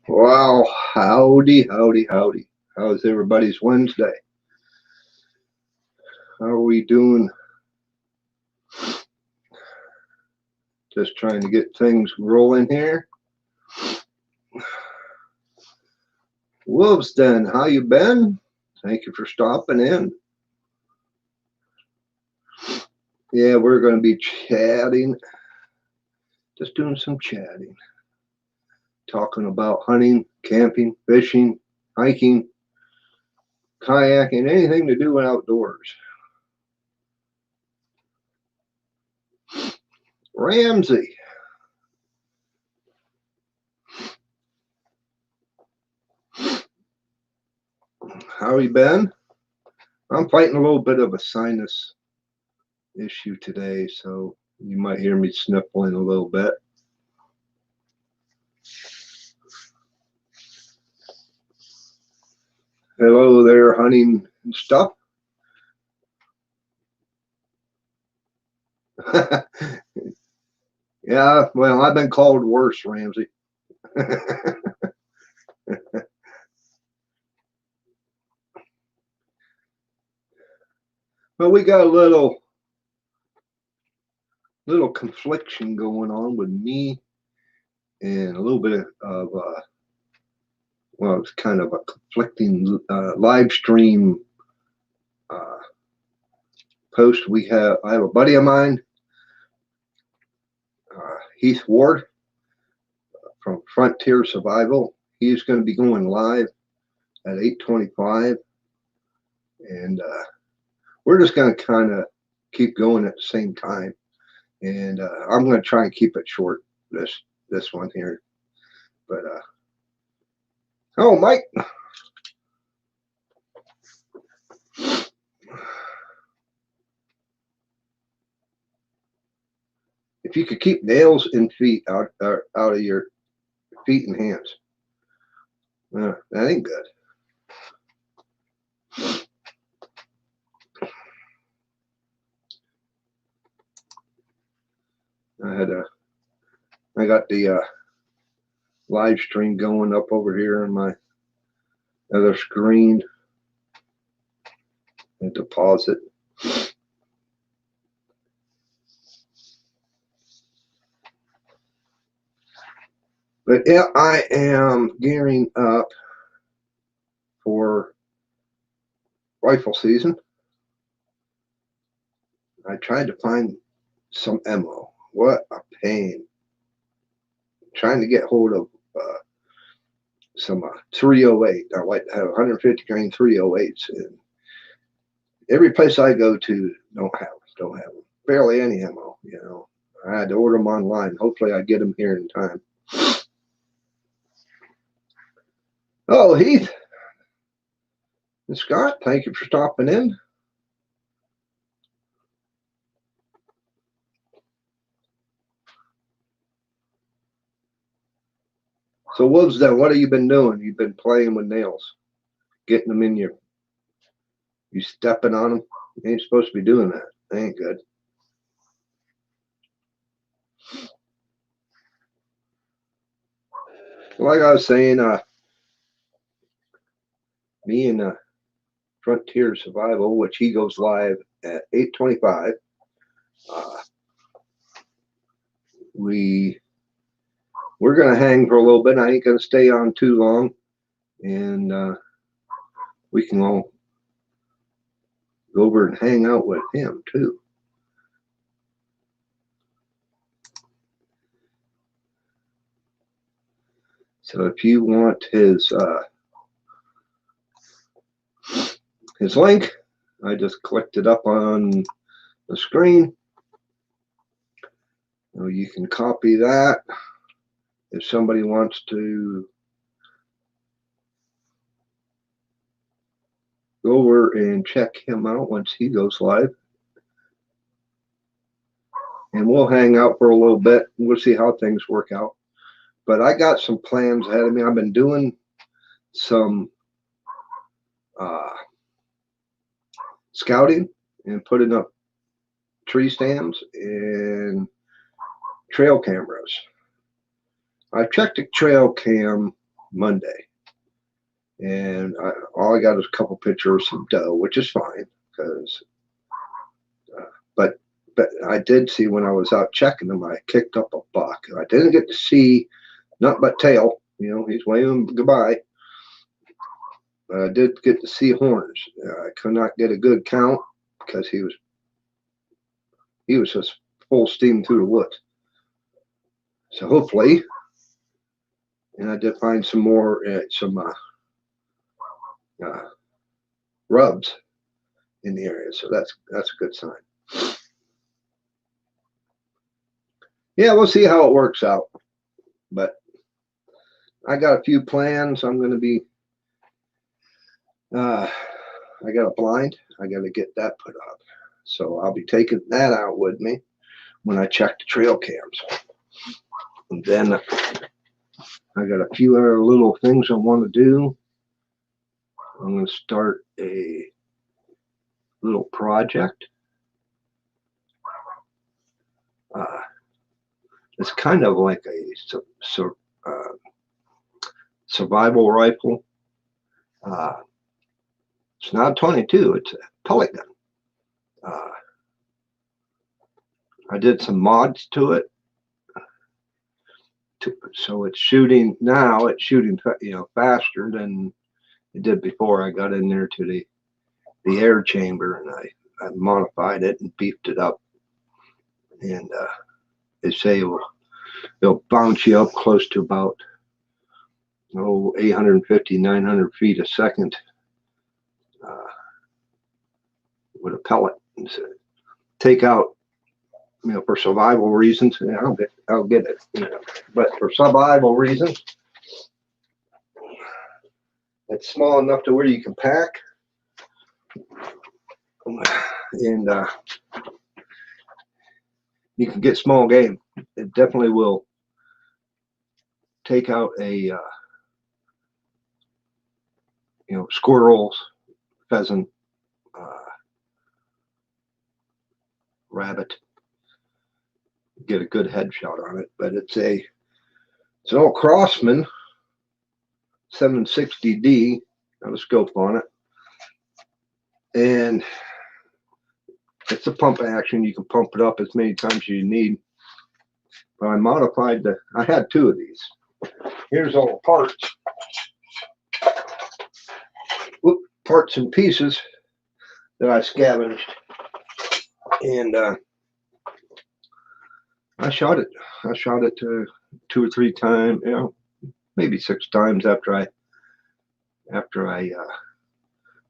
Wow, howdy, howdy, howdy. How's everybody's Wednesday? How are we doing? Just trying to get things rolling here. Wolvesden, how you been? Thank you for stopping in. Yeah, we're going to be chatting. Just doing some chatting. Talking about hunting, camping, fishing, hiking, kayaking, anything to do with outdoors. Ramsey. How you been? I'm fighting a little bit of a sinus issue today, so you might hear me sniffling a little bit. Hello there, hunting and stuff. Yeah, well, I've been called worse, Ramsey. Well, we got a little confliction going on with me and a little bit of well, it's kind of a conflicting live stream post. I have a buddy of mine, Heath Ward from Frontier Survival. He's going to be going live at 8:25, and we're just going to kind of keep going at the same time. And I'm going to try and keep it short, this one here. But oh, Mike. If you could keep nails and feet out of your feet and hands, that ain't good. I got the live stream going up over here on my other screen and deposit. But yeah, I am gearing up for rifle season. I tried to find some ammo. What a pain. Trying to get hold of some 308. I like to have 150 grain 308s. And every place I go to don't have them. Barely any ammo, you know. I had to order them online. Hopefully I get them here in time. Oh, Heath and Scott, thank you for stopping in. So, Wolvesden, what have you been doing? You've been playing with nails, getting them in you stepping on them. You ain't supposed to be doing that. That ain't good. Like I was saying, me and Frontier Survival, which he goes live at 8:25. We're gonna hang for a little bit. I ain't gonna stay on too long, and we can all go over and hang out with him too. So if you want his link, I just clicked it up on the screen. So you can copy that if somebody wants to go over and check him out once he goes live. And we'll hang out for a little bit. We'll see how things work out. But I got some plans ahead of me. I've been doing some scouting and putting up tree stands and trail cameras. I checked the trail cam Monday. And all I got is a couple pictures of doe, which is fine, because, but I did see when I was out checking them, I kicked up a buck. I didn't get to see nothing but tail. You know, he's waving goodbye. But I did get to see horns. I could not get a good count because he was just full steam through the woods. So hopefully, and I did find some more, rubs in the area, so that's a good sign. Yeah, we'll see how it works out, but I got a few plans. I'm going to be I got a blind. I got to get that put up, so I'll be taking that out with me when I check the trail cams. And then I got a few other little things I want to do. I'm going to start a little project. It's kind of like a survival rifle. It's not a 22, it's a pellet gun. I did some mods to it. So it's shooting now, it's shooting, you know, faster than it did before. I got in there to the air chamber, and I modified it and beefed it up. And they say it'll bounce you up close to about 850, 900 feet a second with a pellet. And so take out, you know, for survival reasons. Yeah, I'll get it. You know, but for survival reasons, it's small enough to where you can pack, and you can get small game. It definitely will take out a you know, squirrels, pheasant, rabbit. Get a good headshot on it. But it's an old Crossman 760D. Got a scope on it, and it's a pump action. You can pump it up as many times as you need. But I modified I had two of these. Here's all the parts. Parts and pieces that I scavenged, and I shot it. I shot it 2 or 3 times, you know, maybe 6 times after I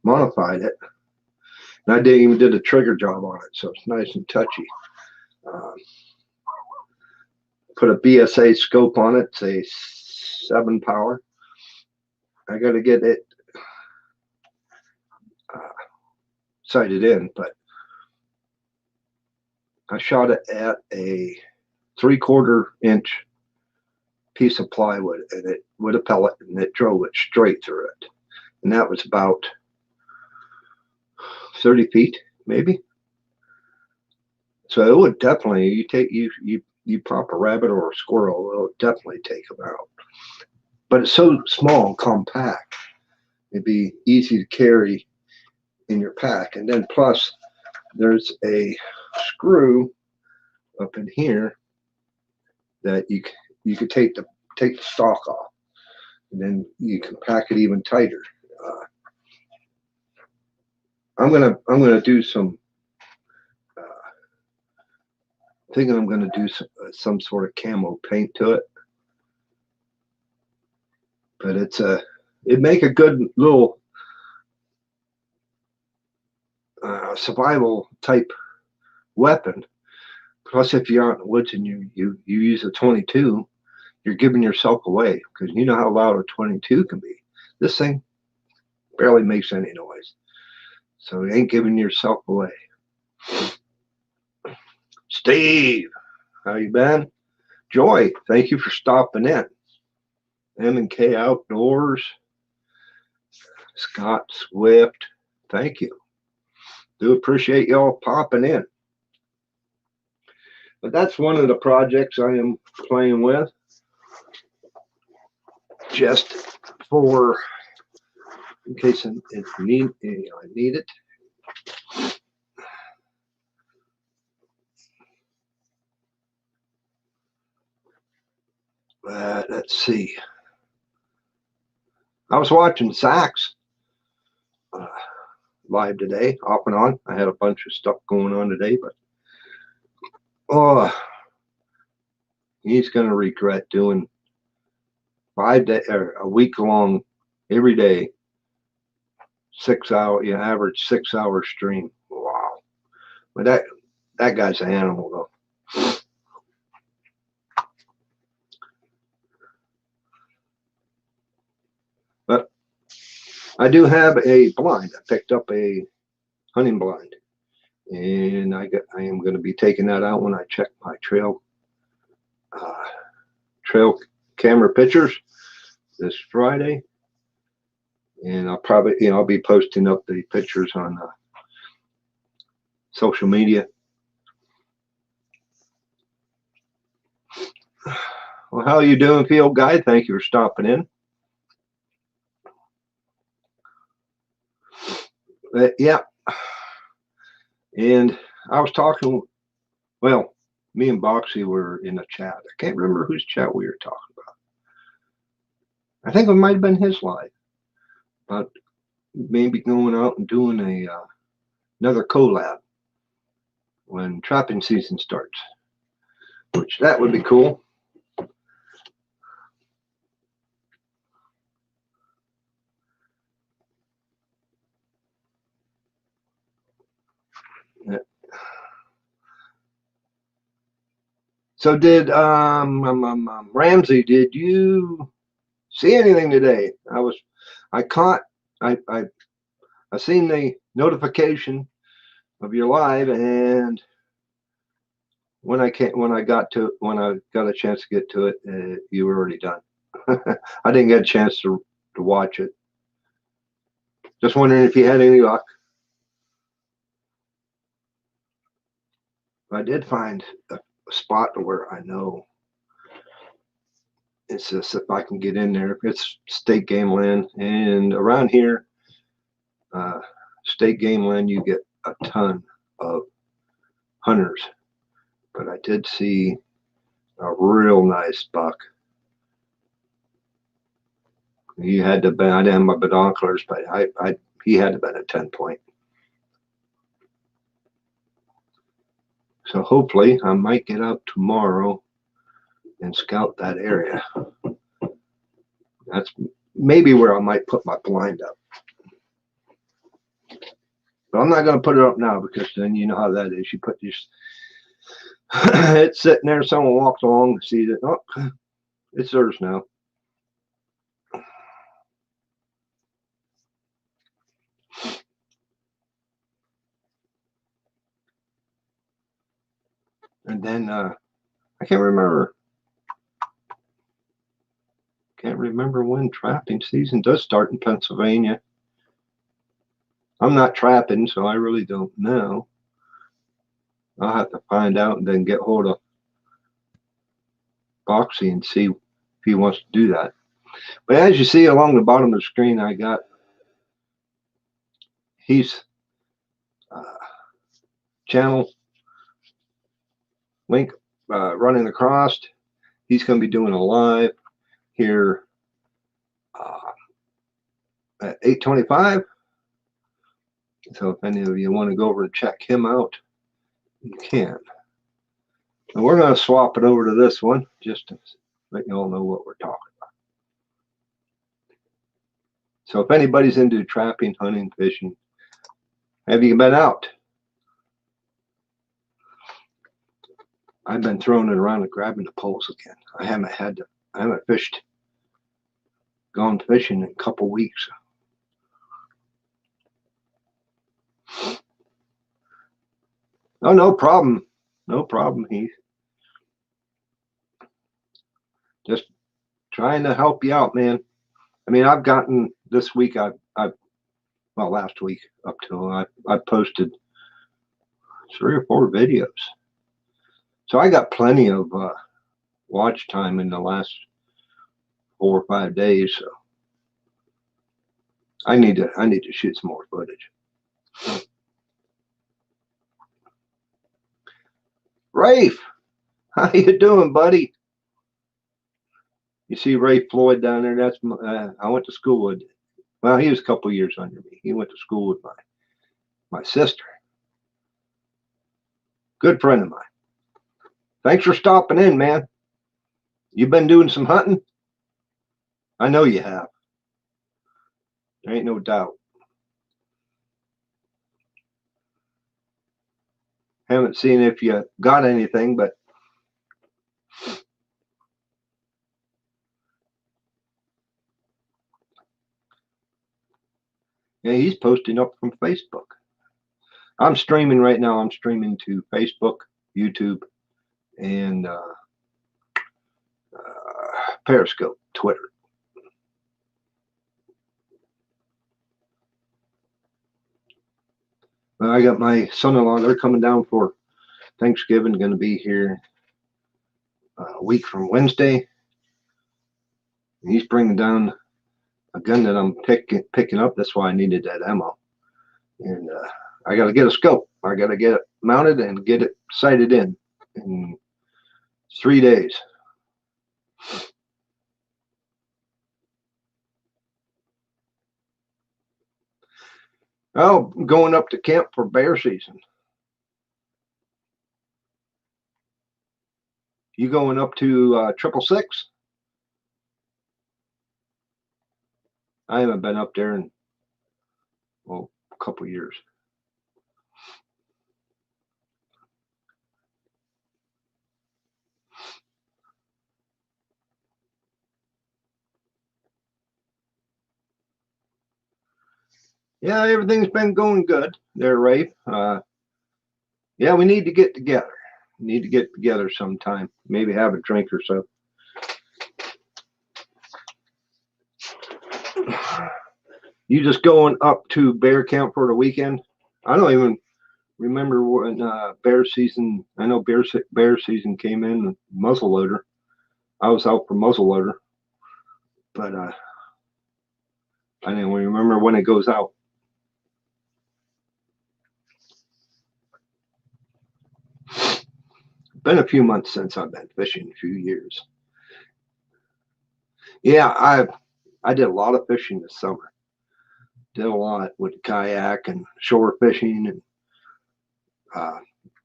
modified it. And I didn't even did a trigger job on it, so it's nice and touchy. Put a BSA scope on it. It's a 7 power. I got to get it sighted in, but I shot it at a 3/4 inch piece of plywood, and it with a pellet, and it drove it straight through it. And that was about 30 feet, maybe. So it would definitely, you pop a rabbit or a squirrel, it'll definitely take them out. But it's so small and compact, it'd be easy to carry in your pack. And then plus, there's a screw up in here that you could take the stock off, and then you can pack it even tighter. I'm gonna do some. Thinking I'm gonna do some sort of camo paint to it, but it'd make a good little survival type weapon. Plus, if you're out in the woods and you use a 22, you're giving yourself away, because you know how loud a 22 can be. This thing barely makes any noise, so you ain't giving yourself away. Steve, how you been? Joy, thank you for stopping in. M&K Outdoors, Scott Swift, thank you. Do appreciate y'all popping in. But that's one of the projects I am playing with. just for in case I need it. Let's see. I was watching Zach's live today, off and on. I had a bunch of stuff going on today, but he's going to regret doing 5 days or a week long, every day, 6 hour, average 6 hour stream. Wow, but that guy's an animal though. But I do have a blind. I picked up a hunting blind, and I am going to be taking that out when I check my trail camera pictures this Friday, and I'll probably I'll be posting up the pictures on social media. Well, how are you doing, Field Guy? Thank you for stopping in. Yeah, and I was talking, well, me and Boxy were in a chat. I can't remember whose chat we were talking about. I think it might have been his live, but maybe going out and doing another collab when trapping season starts, which that would be cool. So did Ramsey, did you see anything today? I seen the notification of your live, and when I got a chance to get to it, you were already done. I didn't get a chance to watch it. Just wondering if you had any luck. I did find a spot where I know it's just if I can get in there. It's state game land, and around here, state game land, you get a ton of hunters. But I did see a real nice buck. He had to be, I didn't have my binoculars, but he had to be a 10-point. So hopefully I might get out tomorrow and scout that area. That's maybe where I might put my blind up. But I'm not going to put it up now, because then you know how that is. You put this, it's sitting there, someone walks along and sees it. Oh, it's theirs now. And then I can't remember when trapping season does start in Pennsylvania. I'm not trapping, so I really don't know. I'll have to find out and then get hold of Boxy and see if he wants to do that. But as you see along the bottom of the screen, I got he's channel link running across. He's going to be doing a live here at 8:25. So if any of you want to go over and check him out, you can. And we're going to swap it over to this one just to let you all know what we're talking about. So if anybody's into trapping, hunting, fishing, have you been out? I've been throwing it around and grabbing the poles again. I haven't gone fishing in a couple weeks. Oh, no problem. No problem, Heath. Just trying to help you out, man. I mean, I've gotten this week, well, last week up till I posted 3 or 4 videos. So I got plenty of watch time in the last 4 or 5 days, so I need to shoot some more footage. Rafe, how you doing, buddy? You see Ray Floyd down there? That's I went to school with. Well, he was a couple years under me. He went to school with my sister. Good friend of mine. Thanks for stopping in, man. You been doing some hunting? I know you have. There ain't no doubt. Haven't seen if you got anything, but yeah, he's posting up from Facebook. I'm streaming right now. I'm streaming to Facebook, YouTube, and Periscope, Twitter. I got my son-in-law. They're coming down for Thanksgiving. Going to be here a week from Wednesday. He's bringing down a gun that I'm picking up. That's why I needed that ammo. And I got to get a scope. I got to get it mounted and get it sighted in 3 days. Oh, going up to camp for bear season. You going up to 666? I haven't been up there in, well, a couple years. Yeah, everything's been going good there, Rafe. Yeah, we need to get together. We need to get together sometime. Maybe have a drink or so. You just going up to bear camp for the weekend? I don't even remember when bear season. I know bear season came in muzzleloader. I was out for muzzleloader, but I didn't remember when it goes out. Been a few months since I've been fishing. A few years. Yeah, I did a lot of fishing this summer. Did a lot with kayak and shore fishing, and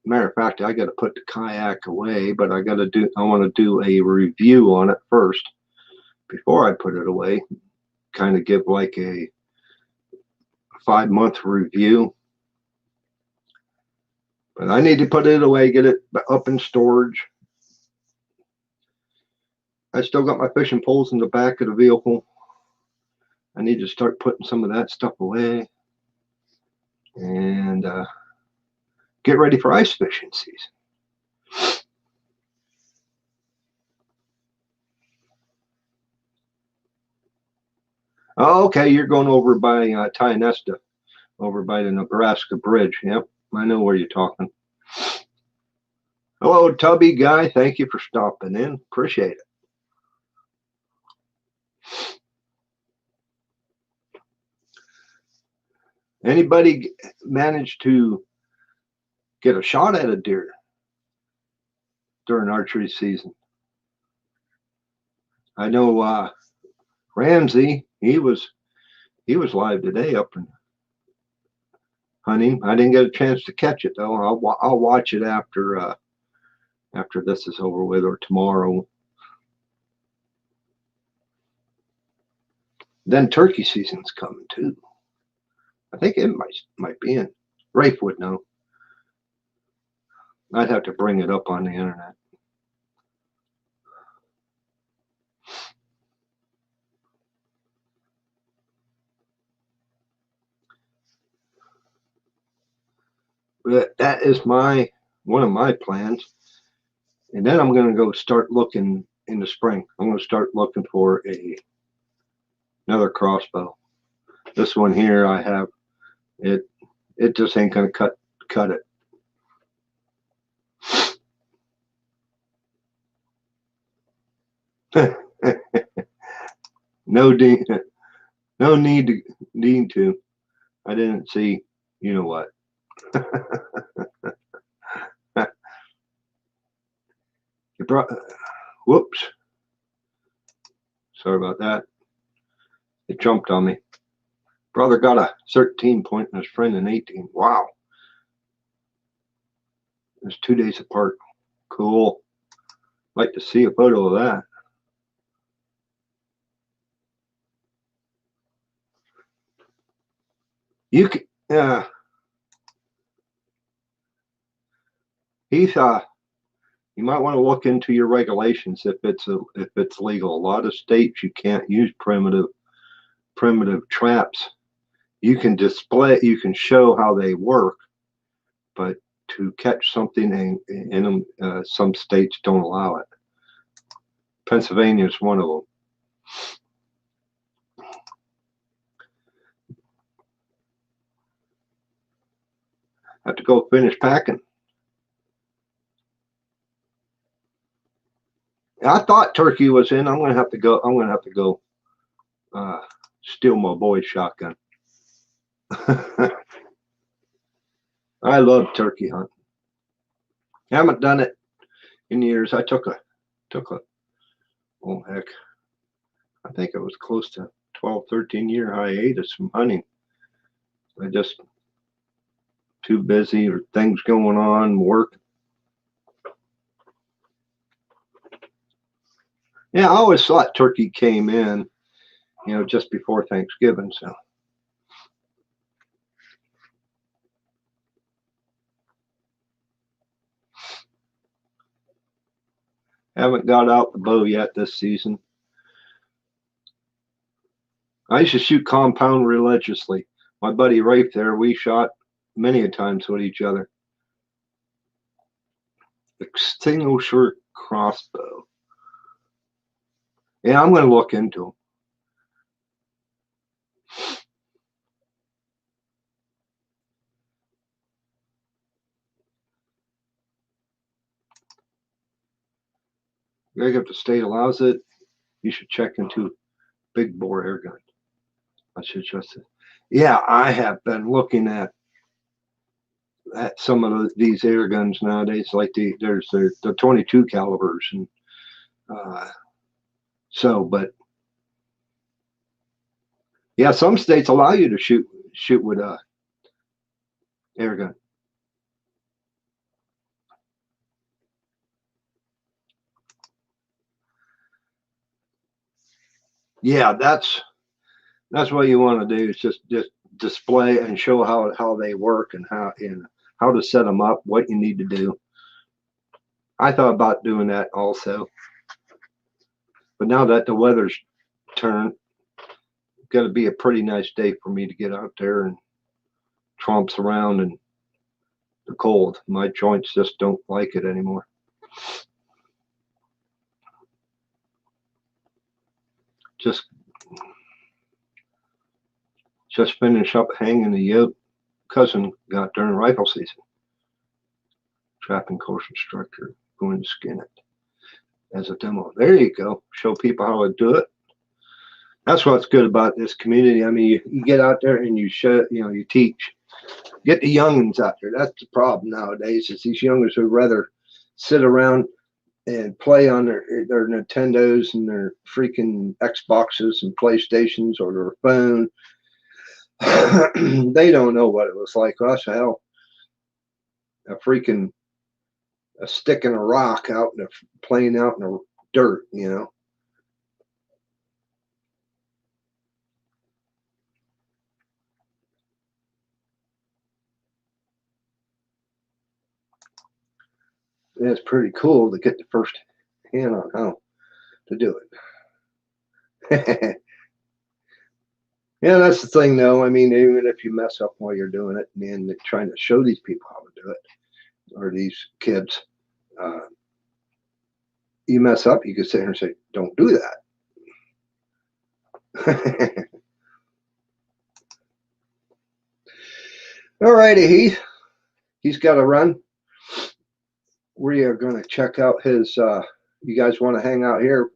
matter of fact, I got to put the kayak away, but I want to do a review on it first before I put it away. Kind of give like a 5-month review. But I need to put it away, get it up in storage. I still got my fishing poles in the back of the vehicle. I need to start putting some of that stuff away and get ready for ice fishing season. Oh, okay, you're going over by Tionesta, over by the Nebraska Bridge. Yep, I know where you're talking. Hello, Tubby Guy. Thank you for stopping in. Appreciate it. Anybody managed to get a shot at a deer during archery season? I know Ramsey, he was live today up in hunting. I didn't get a chance to catch it though. I'll watch it after this is over with, or tomorrow. Then turkey season's coming too. I think it might be in. Rafe would know. I'd have to bring it up on the internet. But that is one of my plans. And then I'm going to go start looking in the spring. I'm going to start looking for another crossbow. This one here I have, it just ain't going to cut it. No no need to. I didn't see. You know what? You brought. Whoops. Sorry about that. It jumped on me. Brother got a 13 point and his friend an 18. Wow. It's 2 days apart. Cool. Like to see a photo of that. You can, Heath, you might want to look into your regulations if it's legal. A lot of states you can't use primitive traps. You can show how they work, but to catch something in them, some states don't allow it. Pennsylvania is one of them. I have to go finish packing. I thought Turkey was in. I'm gonna have to go. Steal my boy's shotgun. I love turkey hunting. I haven't done it in years. I took a oh heck, I think it was close to 12-13 year hiatus from hunting. I just too busy or things going on, work. Yeah, I always thought turkey came in, just before Thanksgiving. So haven't got out the bow yet this season. I used to shoot compound religiously. My buddy Rafe there, we shot many a times with each other. Extinguisher crossbow. Yeah, I'm going to look into them. If the state allows it, you should check into big bore air gun. I should just. Yeah, I have been looking at some of these air guns nowadays. Like there's the 22 calibers, and but yeah, some states allow you to shoot with a air gun. Yeah, that's what you want to do, is just display and show how they work and how to set them up, what you need to do. I thought about doing that also, but now that the weather's turned, it's got to be a pretty nice day for me to get out there and tromps around in the cold. My joints just don't like it anymore. Just finish up hanging the yoke cousin got during rifle season. Trapping course instructor, going to skin it as a demo. There you go. Show people how to do it. That's what's good about this community. I mean, you get out there and you show, you teach. Get the youngins out there. That's the problem nowadays, is these youngins would rather sit around and play on their Nintendos and their freaking Xboxes and PlayStations or their phone. They don't know what it was like. Gosh, hell, a stick and a rock out in playing out in the dirt, And it's pretty cool to get the first hand on how to do it. Yeah, that's the thing, though. I mean, even if you mess up while you're doing it, and they're trying to show these people how to do it, or these kids, you mess up, you can sit here and say, "Don't do that." All righty, he's got to run. We are going to check out his. You guys want to hang out here?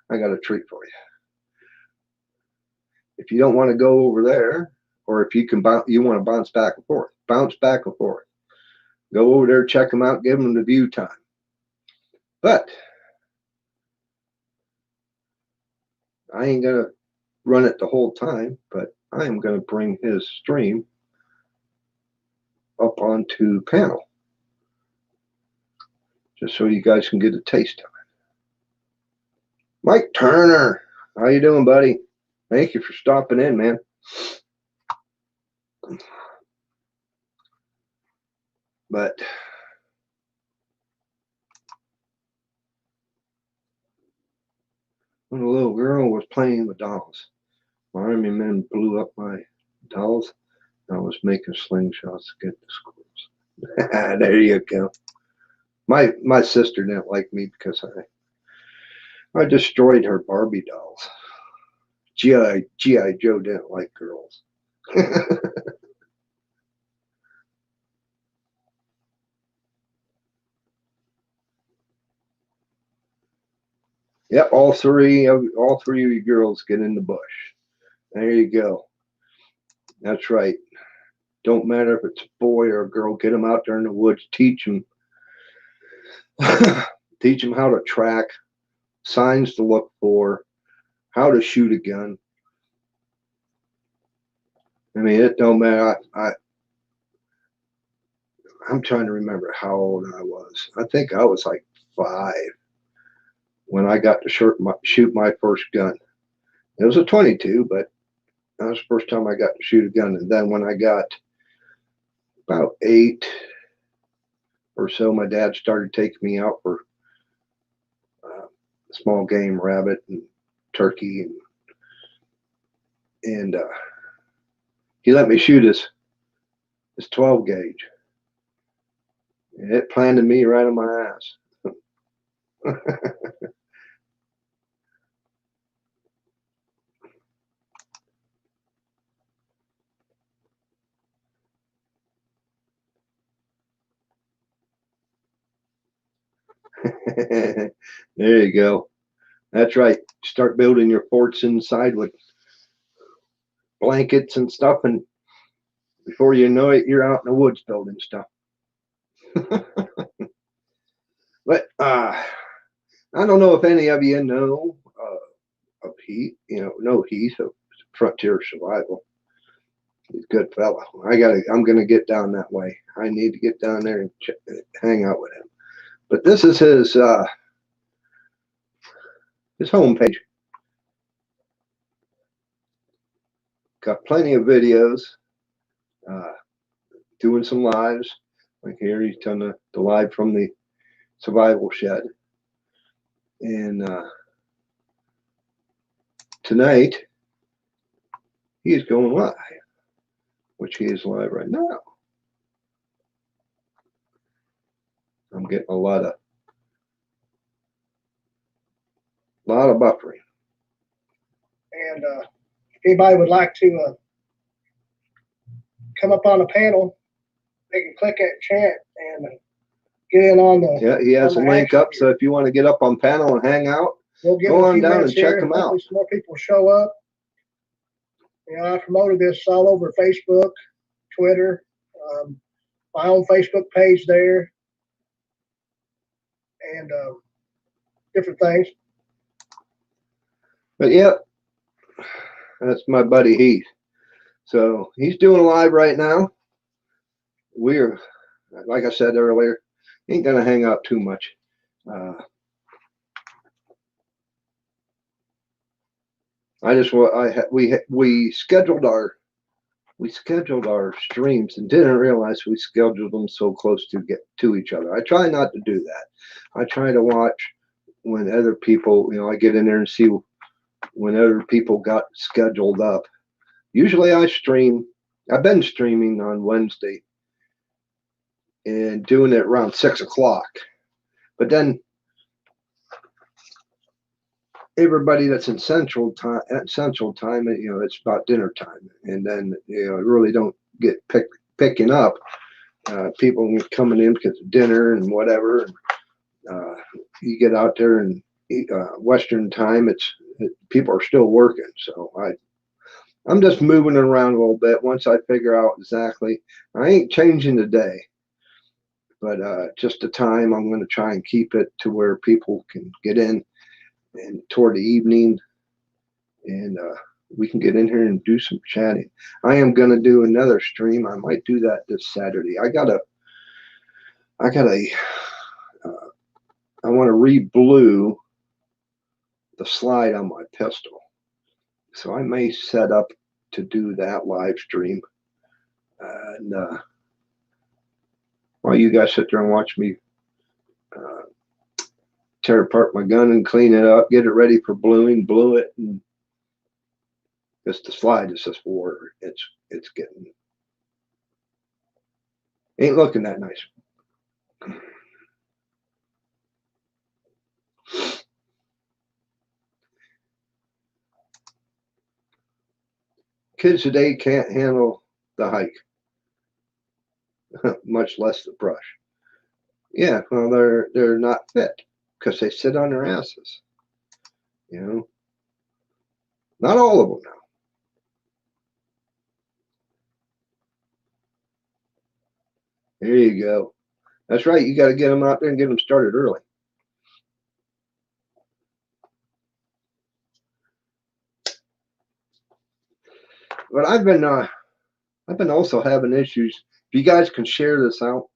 I got a treat for you. if you don't want to go over there, or if you can you want to bounce back and forth, bounce back and forth. Go over there, check them out, give them the view time. But I ain't gonna run it the whole time, but I am gonna bring his stream up onto panel, just so you guys can get a taste of it. Mike Turner, how you doing, buddy? Thank you for stopping in, man. But when a little girl was playing with dolls, my army men blew up my dolls. I was making slingshots to get the squirrels. There you go. My sister didn't like me because I destroyed her Barbie dolls. G.I. Joe didn't like girls. Yep, all three of you girls get in the bush. There you go. That's right. Don't matter if it's a boy or a girl. Get them out there in the woods. Teach them. Teach them how to track, signs to look for, how to shoot a gun. I mean, it don't matter. I'm trying to remember how old I was. I think I was like 5 when I got to shoot my first gun. It was a 22, but that was the first time I got to shoot a gun. And then when I got about 8 or so, my dad started taking me out for small game, rabbit and turkey, and he let me shoot his 12 gauge. And it planted me right on my ass. There you go. That's right. Start building your forts inside with blankets and stuff, and before you know it, you're out in the woods building stuff. But I don't know if any of you know of Heath. Know Heath of Frontier Survival. He's a good fella. I'm gonna get down that way. I need to get down there and hang out with him. But this is his homepage. Got plenty of videos. Doing some lives. Like here, he's done the live from the survival shed. And tonight, he is going live, which he is live right now. I'm getting a lot of buffering. And if anybody would like to come up on a panel, they can click that chat and get in on the. Yeah, he has a link up, so if you want to get up on panel and hang out, go on down and check him out. Some more people show up. I promoted this all over Facebook, Twitter, my own Facebook page there, and different things. But yeah, that's my buddy Heath. So he's doing live right now. We're, like I said earlier, ain't gonna hang out too much. We scheduled our streams and didn't realize we scheduled them so close to get to each other. I try not to do that. I try to watch when other people, I get in there and see when other people got scheduled up. Usually I stream. I've been streaming on Wednesday and doing it around 6 o'clock. But then everybody that's in Central time, it's about dinner time, and then really don't get picking up. People coming in because of dinner and whatever. And, you get out there and Western time, people are still working. So I'm just moving it around a little bit once I figure out exactly. I ain't changing the day, but just the time. I'm going to try and keep it to where people can get in and toward the evening, and we can get in here and do some chatting. I am going to do another stream. I might do that this Saturday. I want to re-blue the slide on my pistol. So I may set up to do that live stream. And while you guys sit there and watch me tear apart my gun and clean it up, get it ready for bluing, blue it, and just the slide is just water. It's getting, ain't looking that nice. Kids today can't handle the hike, much less the brush. Yeah, well, they're not fit because they sit on their asses. You know, not all of them now. There you go. That's right. You got to get them out there and get them started early. But I've been also having issues. If you guys can share this out,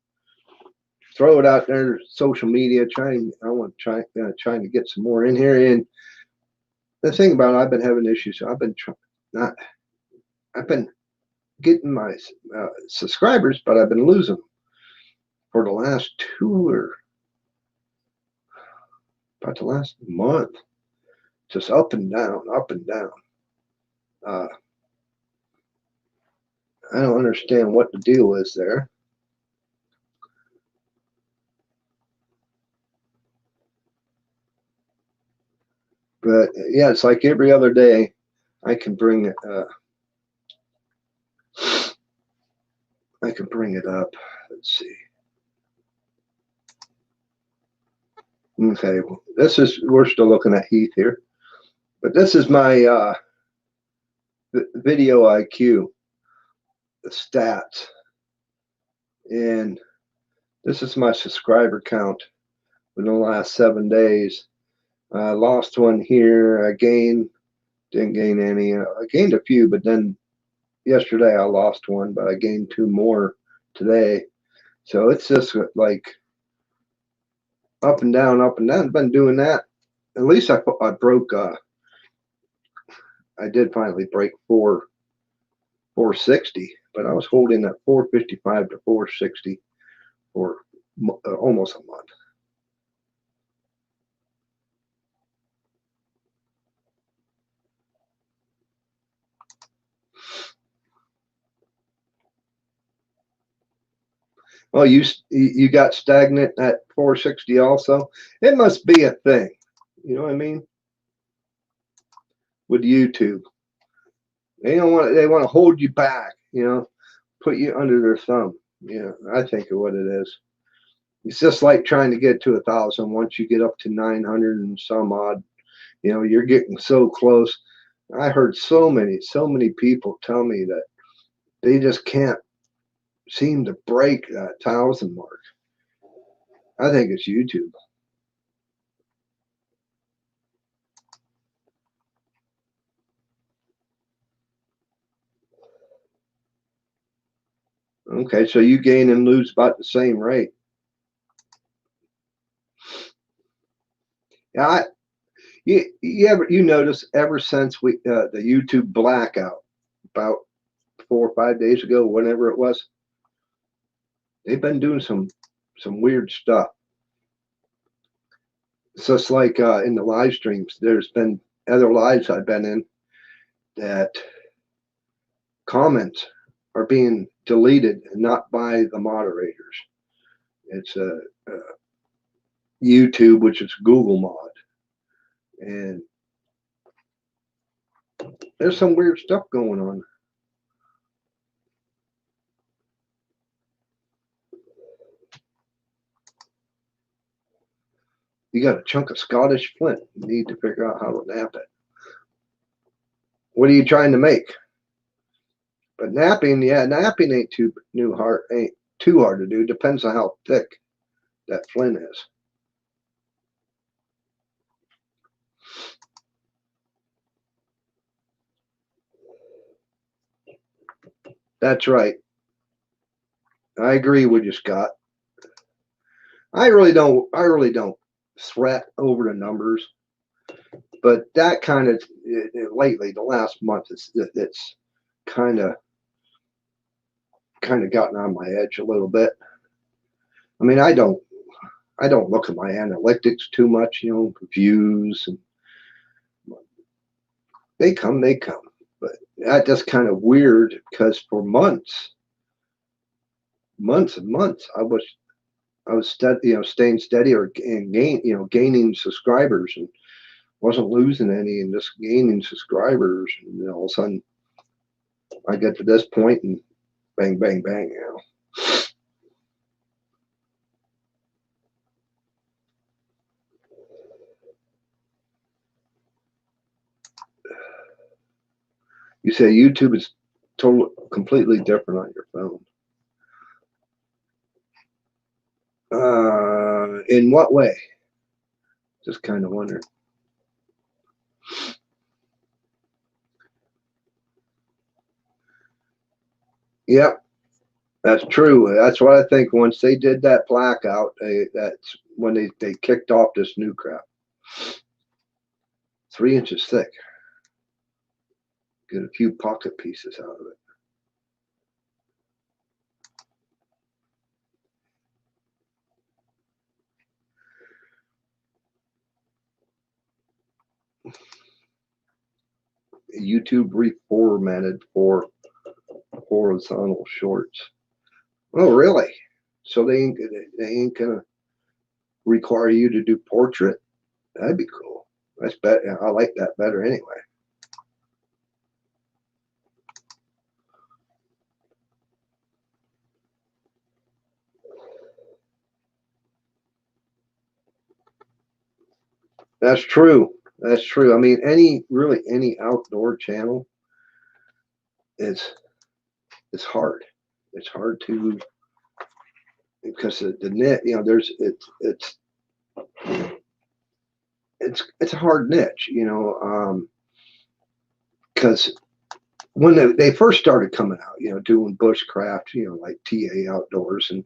throw it out there, social media. I want to trying to get some more in here. And the thing about it, I've been having issues. I've been getting my subscribers, but I've been losing them for the last about the last month, just up and down, up and down. I don't understand what the deal is there. But yeah, it's like every other day I can bring it up. Let's see. Okay, well, we're still looking at Heath here, but this is my video IQ, the stats, and this is my subscriber count in the last 7 days. I lost one here. I didn't gain any. I gained a few, but then yesterday I lost one, but I gained 2 more today. So it's just like up and down, up and down. I've been doing that. At least I broke. I did finally break 460, but I was holding at 455 to 460 for almost a month. Well, you got stagnant at 460 also. It must be a thing. You know what I mean? With YouTube, they want to hold you back. You know, put you under their thumb. Yeah, I think of what it is. It's just like trying to get to 1,000. Once you get up to 900 and some odd, you know, you're getting so close. I heard so many people tell me that they just can't seem to break that 1,000 mark. I think it's YouTube. Okay, so you gain and lose about the same rate. Yeah, you notice ever since the YouTube blackout about 4 or 5 days ago, whenever it was, they've been doing some weird stuff. It's just like in the live streams. There's been other lives I've been in that comments are being deleted, and not by the moderators. It's YouTube, which is Google mod, and there's some weird stuff going on. You got a chunk of Scottish flint. You need to figure out how to nap it. What are you trying to make? But napping, yeah, napping ain't too hard to do. Depends on how thick that flint is. That's right. I agree with you, Scott. I really don't sweat over the numbers, but that kind of lately, the last month, it's kind of gotten on my edge a little bit. I mean, I don't look at my analytics too much, views, and they come. But that's just kind of weird because for months and months, I was staying steady gaining subscribers, and wasn't losing any and just gaining subscribers. And all of a sudden, I get to this point and bang, bang, bang, You say YouTube is completely different on your phone. In what way? Just kind of wondering. Yep, that's true. That's what I think. Once they did that blackout, that's when they kicked off this new crap. 3 inches thick. Get a few pocket pieces out of it. YouTube reformatted for horizontal shorts. Oh, really? So they ain't gonna require you to do portrait? That'd be cool. That's better. I like that better anyway. That's true. That's true. I mean, any outdoor channel is hard. It's hard to, because the net, there's it's a hard niche, because when they first started coming out, doing bushcraft, like TA Outdoors and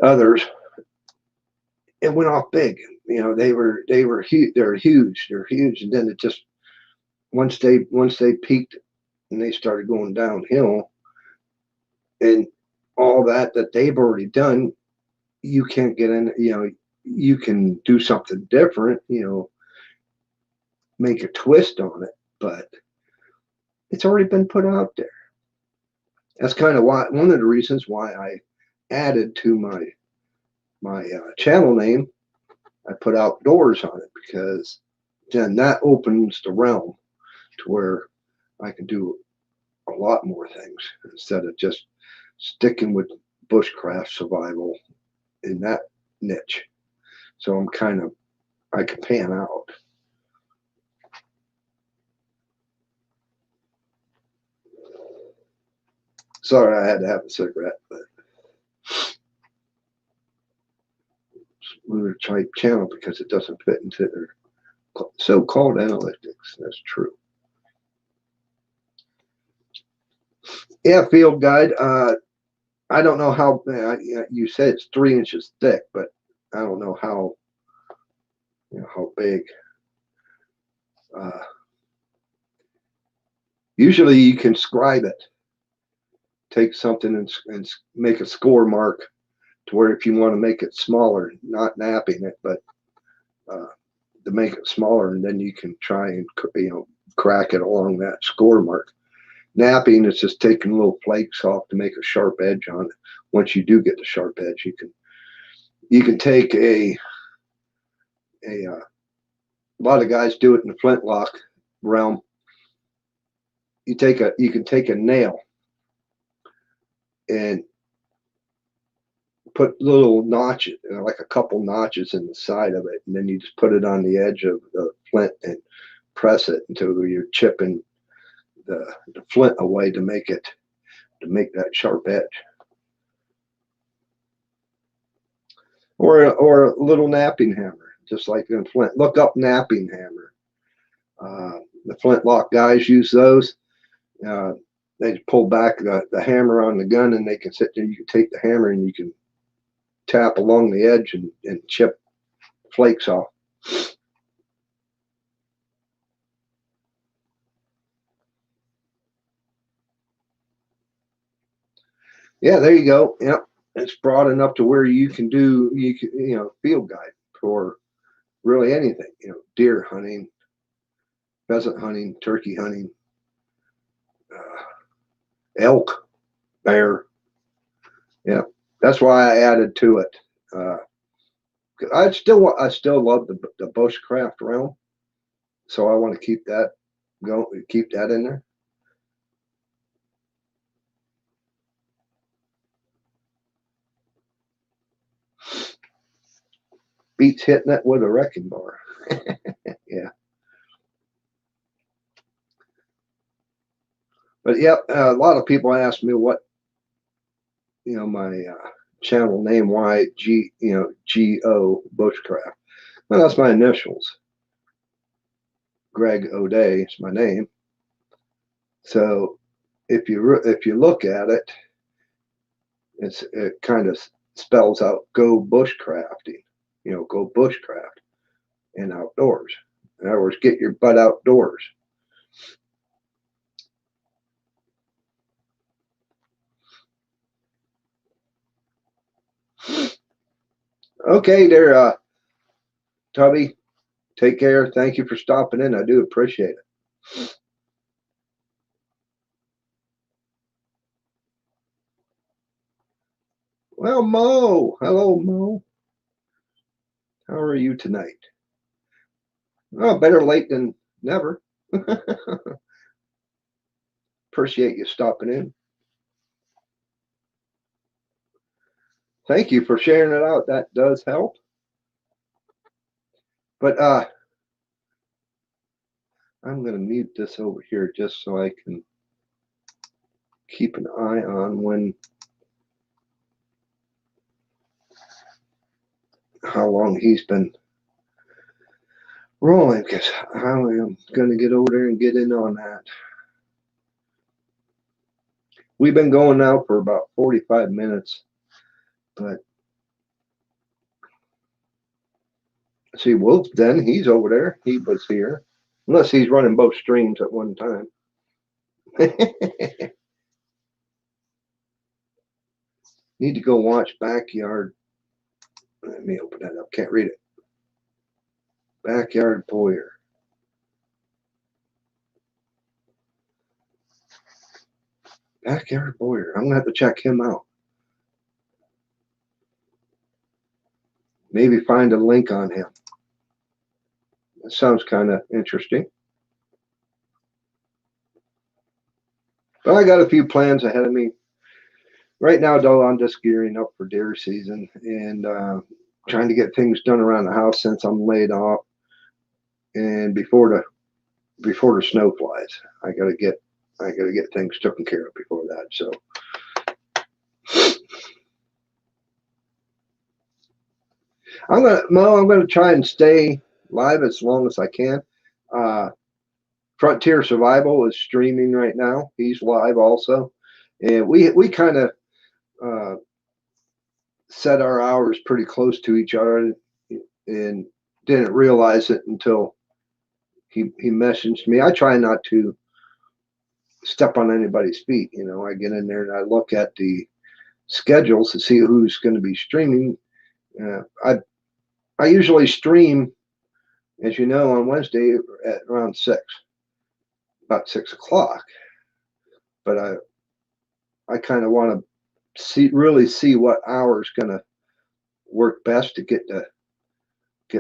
others, it went off big. They were huge. They're huge. And then it just, once they peaked and they started going downhill, and all that they've already done, you can't get in. You can do something different. Make a twist on it, but it's already been put out there. That's kind of one of the reasons why I added to my channel name. I put outdoors on it, because then that opens the realm to where I can do a lot more things instead of just sticking with bushcraft survival in that niche. So I can pan out. Sorry, I had to have a cigarette, but weird type channel because it doesn't fit into their so-called analytics. That's true. Yeah, field guide. I don't know how, you said it's 3 inches thick, but I don't know how big. Usually you can scribe it. Take something and make a score mark to where if you want to make it smaller, not napping it, but to make it smaller, and then you can try and crack it along that score mark. Napping is just taking little flakes off to make a sharp edge on it. Once you do get the sharp edge, you can take a lot of guys do it in the flintlock realm. You can take a nail and put little notches, like a couple notches in the side of it, and then you just put it on the edge of the flint and press it until you're chipping the flint away to make that sharp edge. Or a little napping hammer, just like in flint. Look up napping hammer. The flintlock guys use those. They pull back the hammer on the gun, and they can sit there. You can take the hammer and you can tap along the edge and chip flakes off. Yeah, there you go. Yep, it's broad enough to where you can do field guide for really anything. Deer hunting, pheasant hunting, turkey hunting, elk, bear. Yeah, that's why I added to it. I still love the bushcraft realm, so I want to keep that in there. Beats hitting it with a wrecking bar. Yeah. But yeah, a lot of people ask me what my channel name, why G-O Bushcraft. Well, that's my initials. Greg O'Day is my name. So if you look at it, it kind of spells out go bushcrafting. Go bushcraft and outdoors. In other words, get your butt outdoors. Okay, there, Tubby. Take care. Thank you for stopping in. I do appreciate it. Well, Mo. Hello, Mo. How are you tonight? Oh, better late than never. Appreciate you stopping in. Thank you for sharing it out. That does help. But I'm going to mute this over here just so I can keep an eye on how long he's been rolling, because I am going to get over there and get in on that. We've been going now for about 45 minutes, but see, Wolf, then he's over there. He was here, unless he's running both streams at one time. Need to go watch Backyard. Let me open that up. Can't read it. Backyard Boyer. Backyard Boyer. I'm gonna have to check him out. Maybe find a link on him. That sounds kind of interesting. But I got a few plans ahead of me. Right now, though, I'm just gearing up for deer season and trying to get things done around the house since I'm laid off. And before the snow flies, I gotta get things taken care of before that. So I'm gonna try and stay live as long as I can. Frontier Survival is streaming right now. He's live also, and we kind of set our hours pretty close to each other, and didn't realize it until he messaged me. I try not to step on anybody's feet. I get in there and I look at the schedules to see who's going to be streaming. I usually stream, as you know, on Wednesday at around about 6 o'clock. But I kind of want to really see what hour is going to work best to get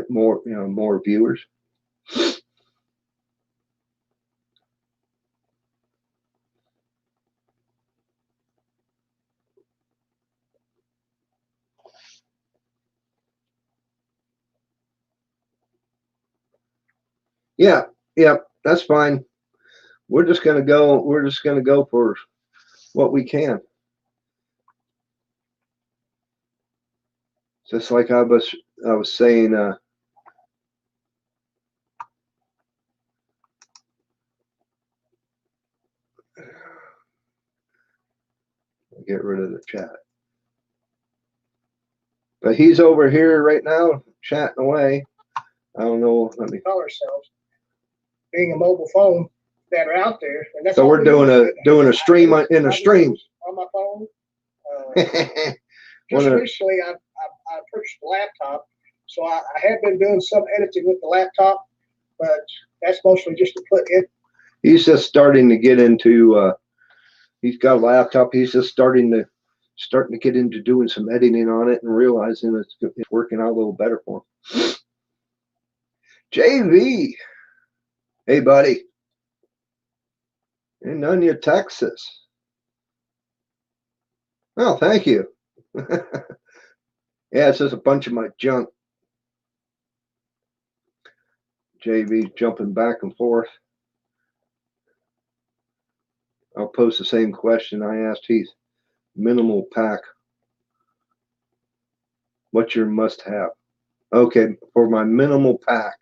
more more viewers. Yeah, that's fine. we're just gonna go. We're just gonna go for what we can. Just like I was saying. Get rid of the chat. But he's over here right now chatting away. I don't know. Let me call ourselves being a mobile phone that are out there, and that's so we're doing a stream in a stream on my phone. Just recently, I purchased a laptop, so I have been doing some editing with the laptop, but that's mostly just to put in. He's just starting to get into. He's got a laptop. He's just starting to get into doing some editing on it and realizing it's working out a little better for him. JV, hey buddy, in Nunya, Texas. Oh, thank you. Yeah, it's just a bunch of my junk. JV's jumping back and forth. I'll post the same question I asked Heath. Minimal pack. What's your must-have? Okay, for my minimal pack,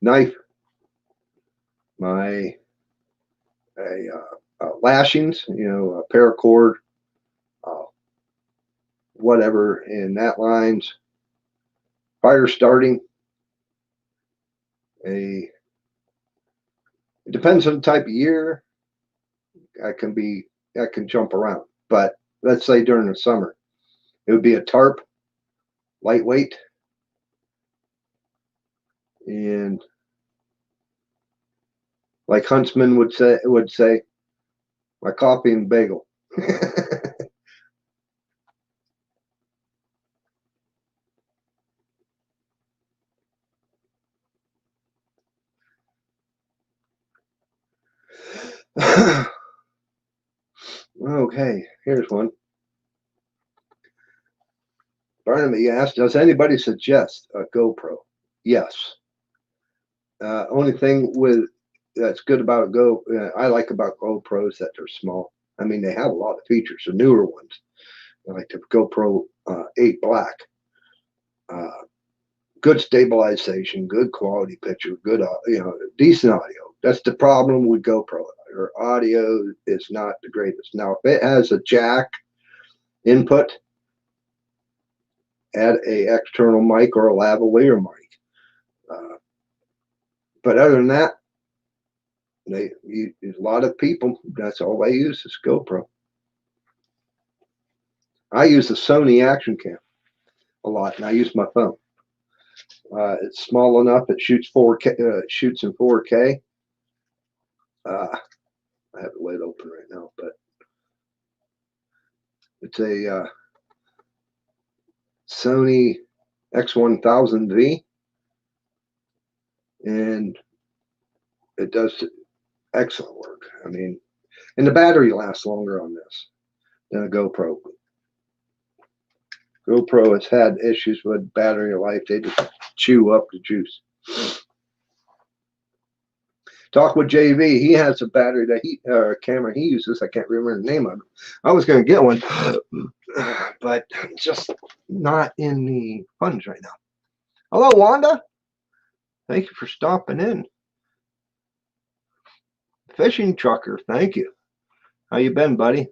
knife, my lashings, a paracord, whatever in that lines, fire starting. It depends on the type of year. I can jump around, but let's say during the summer, it would be a tarp, lightweight, and like Huntsman would say, my coffee and bagel. Okay, here's one. Barnaby asked, does anybody suggest a GoPro? Yes. Only thing that's good about I like about GoPros that they're small. I mean, they have a lot of features, the newer ones, like the GoPro 8 Black. Good stabilization, good quality picture, good, decent audio. That's the problem with GoPro. Your audio is not the greatest. Now, if it has a jack input, add a external mic or a lavalier mic. But other than that, a lot of people, that's all they use is GoPro. I use the Sony Action Cam a lot, and I use my phone. It's small enough; it shoots 4K. Shoots in 4K. I have the lid open right now, but it's a Sony X1000V, and it does excellent work. I mean, and the battery lasts longer on this than a GoPro. GoPro has had issues with battery life. They just chew up the juice. Talk with JV. He has a battery that camera he uses. I can't remember the name of it. I was going to get one, but just not in the funds right now. Hello, Wanda. Thank you for stopping in. Fishing trucker. Thank you. How you been, buddy?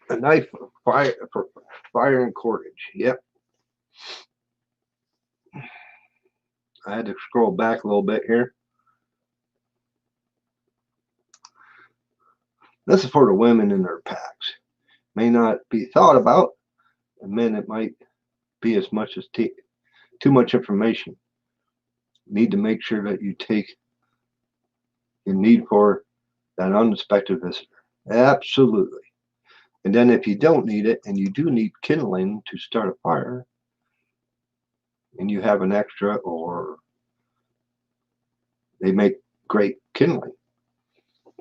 A knife for fire and cordage. Yep. I had to scroll back a little bit here. This is for the women in their packs. May not be thought about. And men, it might be as much as too much information. You need to make sure that you take your need for that unexpected visitor. Absolutely. And then if you don't need it and you do need kindling to start a fire, and you have an extra, or they make great kindling,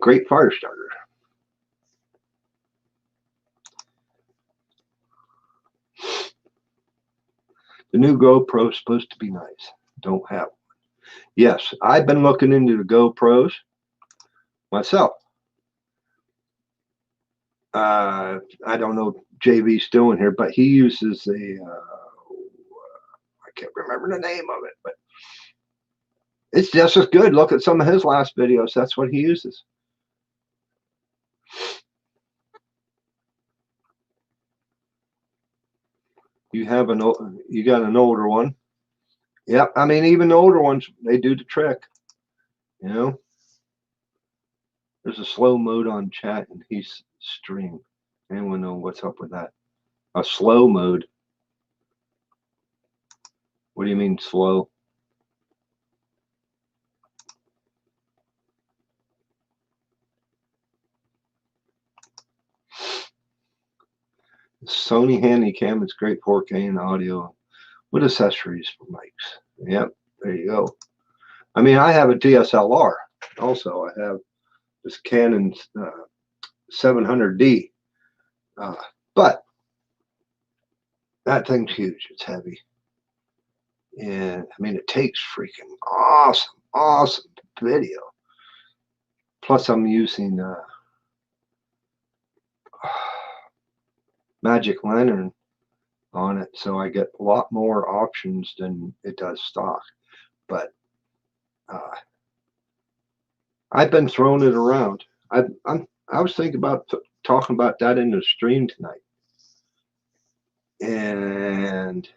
great fire starter. The new GoPro is supposed to be nice. Don't have one. Yes, I've been looking into the GoPros myself. I don't know if JV's still in here, but he uses a, I can't remember the name of it, but it's just as good. Look at some of his last videos. That's what he uses. You got an older one. Yep. I mean, even the older ones, they do the trick. You know, there's a slow mode on chat and he's stream. Anyone know what's up with that? A slow mode. What do you mean slow? Sony Handycam, it's great 4K and audio with accessories for mics. Yep, there you go. I mean, I have a DSLR also. I have this Canon 700D, but that thing's huge. It's heavy, and I mean, it takes freaking awesome video. Plus, I'm using Magic Lantern on it, so I get a lot more options than it does stock. But I've been throwing it around. I was thinking about talking about that in the stream tonight, and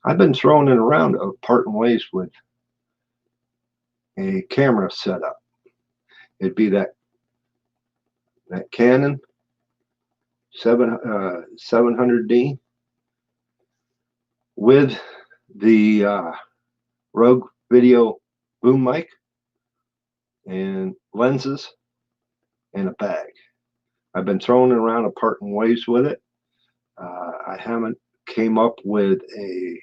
I've been throwing it around, parting ways with a camera setup. It'd be that Canon 700D with the Rogue Video boom mic and lenses and a bag. I've been throwing it around and parting ways with it. I haven't came up with a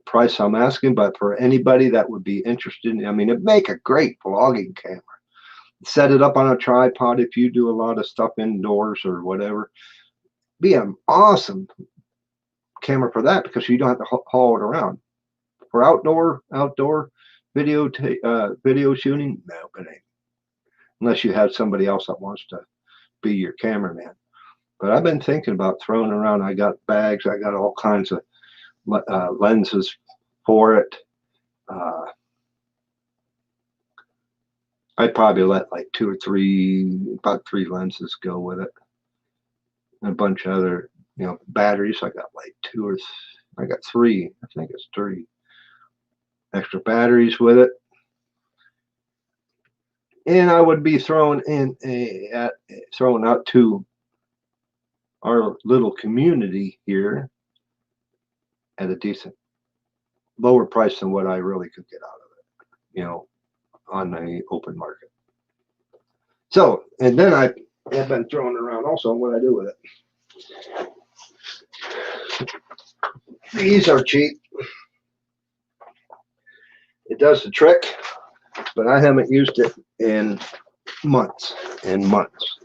price I'm asking, but for anybody that would be interested, I mean, it'd make a great vlogging camera. Set it up on a tripod if you do a lot of stuff indoors or whatever. Be an awesome camera for that, because you don't have to haul it around. For outdoor video shooting, no, it ain't. Unless you have somebody else that wants to be your cameraman. But I've been thinking about throwing around. I got bags. I got all kinds of lenses for it. I'd probably let like about three lenses go with it. And a bunch of other, batteries. I got like I got three. I think it's 3 extra batteries with it. And I would be throwing out to our little community here at a decent lower price than what I really could get out of it, on the open market. So, and then I have been throwing around also what I do with it. These are cheap. It does the trick, but I haven't used it in months and months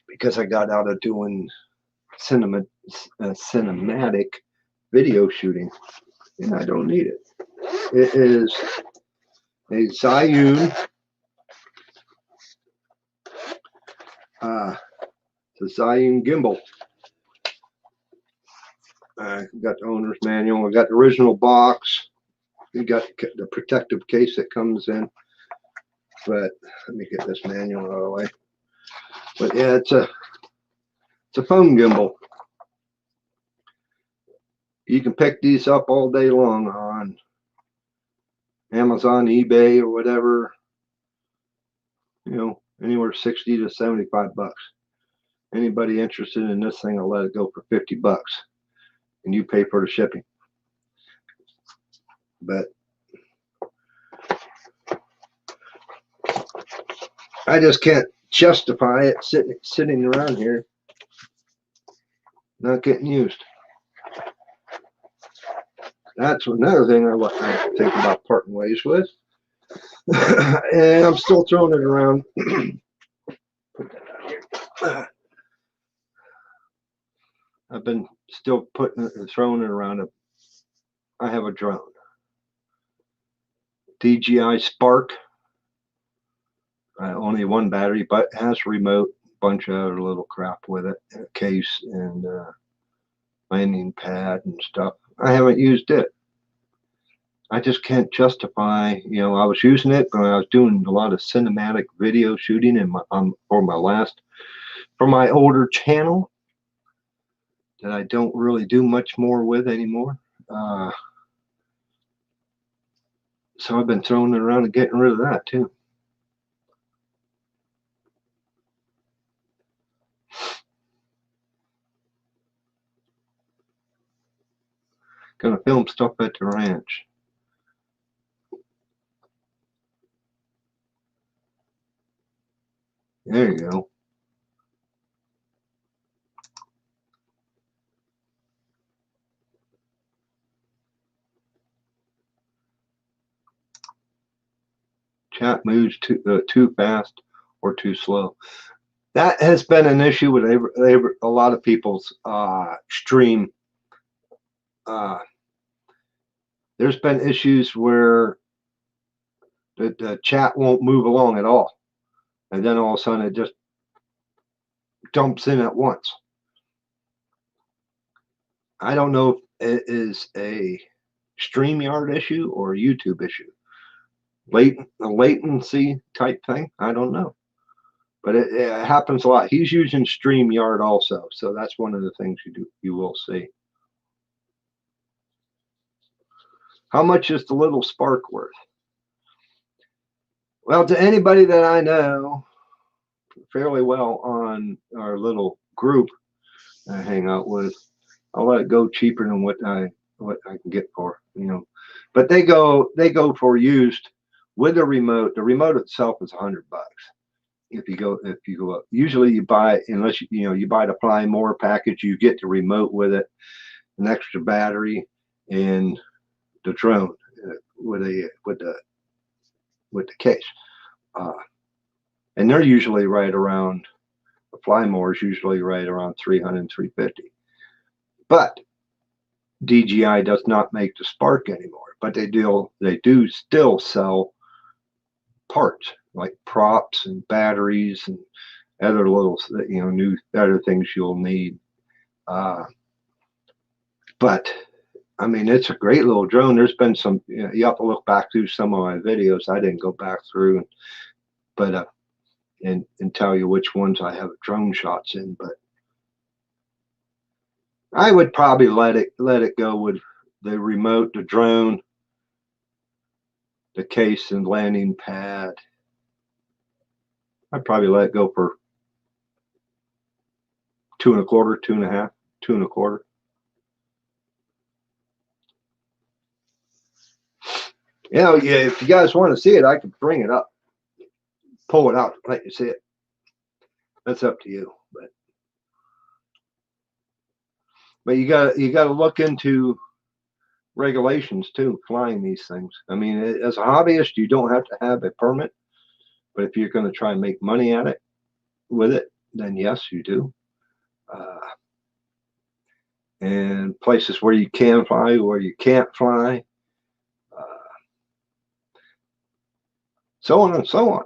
because I got out of doing cinematic video shooting, and I don't need it. It is a Zhiyun, it's a Zhiyun gimbal. I got the owner's manual. I got the original box. You got the protective case that comes in. But let me get this manual out of the way. But yeah, it's a phone gimbal. You can pick these up all day long on Amazon, eBay, or whatever. Anywhere 60 to 75 bucks. Anybody interested in this thing, I'll let it go for 50 bucks. And you pay for the shipping. But I just can't justify it sitting around here not getting used. That's another thing I think about parting ways with. And I'm still throwing it around. Put that out here. I've been still throwing it around. I have a drone, DJI Spark. Only one battery, but it has a remote, bunch of other little crap with it, and a case and landing pad and stuff. I haven't used it. I just can't justify, you know, I was using it when I was doing a lot of cinematic video shooting in my for my older channel that I don't really do much more with anymore. So I've been throwing it around and getting rid of that too. Gonna film stuff at the ranch. There you go. Chat moves too fast or too slow. That has been an issue with a lot of people's stream. There's been issues where the chat won't move along at all, and then all of a sudden it just dumps in at once. I don't know if it is a StreamYard issue or a YouTube issue. A latency type thing. I don't know. But it happens a lot. He's using StreamYard also, so that's one of the things you will see. How much is the little Spark worth? Well, to anybody that I know fairly well on our little group I hang out with, I'll let it go cheaper than what I can get for, you know. But they go for used with a remote. The remote itself is $100. If you go up, usually you buy, unless you buy the Fly More package, you get the remote with it, an extra battery, and the drone with the case. And they're usually right around, the Fly More is usually right around $300, $350. But DJI does not make the Spark anymore, but they do still sell parts like props and batteries and other little, new other things you'll need. But I mean, it's a great little drone. There's been some, you have to look back through some of my videos. I didn't go back through, but and tell you which ones I have drone shots in. But I would probably let it go with the remote, the drone, the case and landing pad. I'd probably let it go for $2.25, $2.50, $2.25. Yeah, if you guys want to see it, I can bring it up, pull it out, let you see it. That's up to you. But you got to look into regulations too, flying these things. I mean, as a hobbyist, you don't have to have a permit, but if you're going to try and make money at it with it, then yes, you do. And places where you can fly, where you can't fly, so on and so on.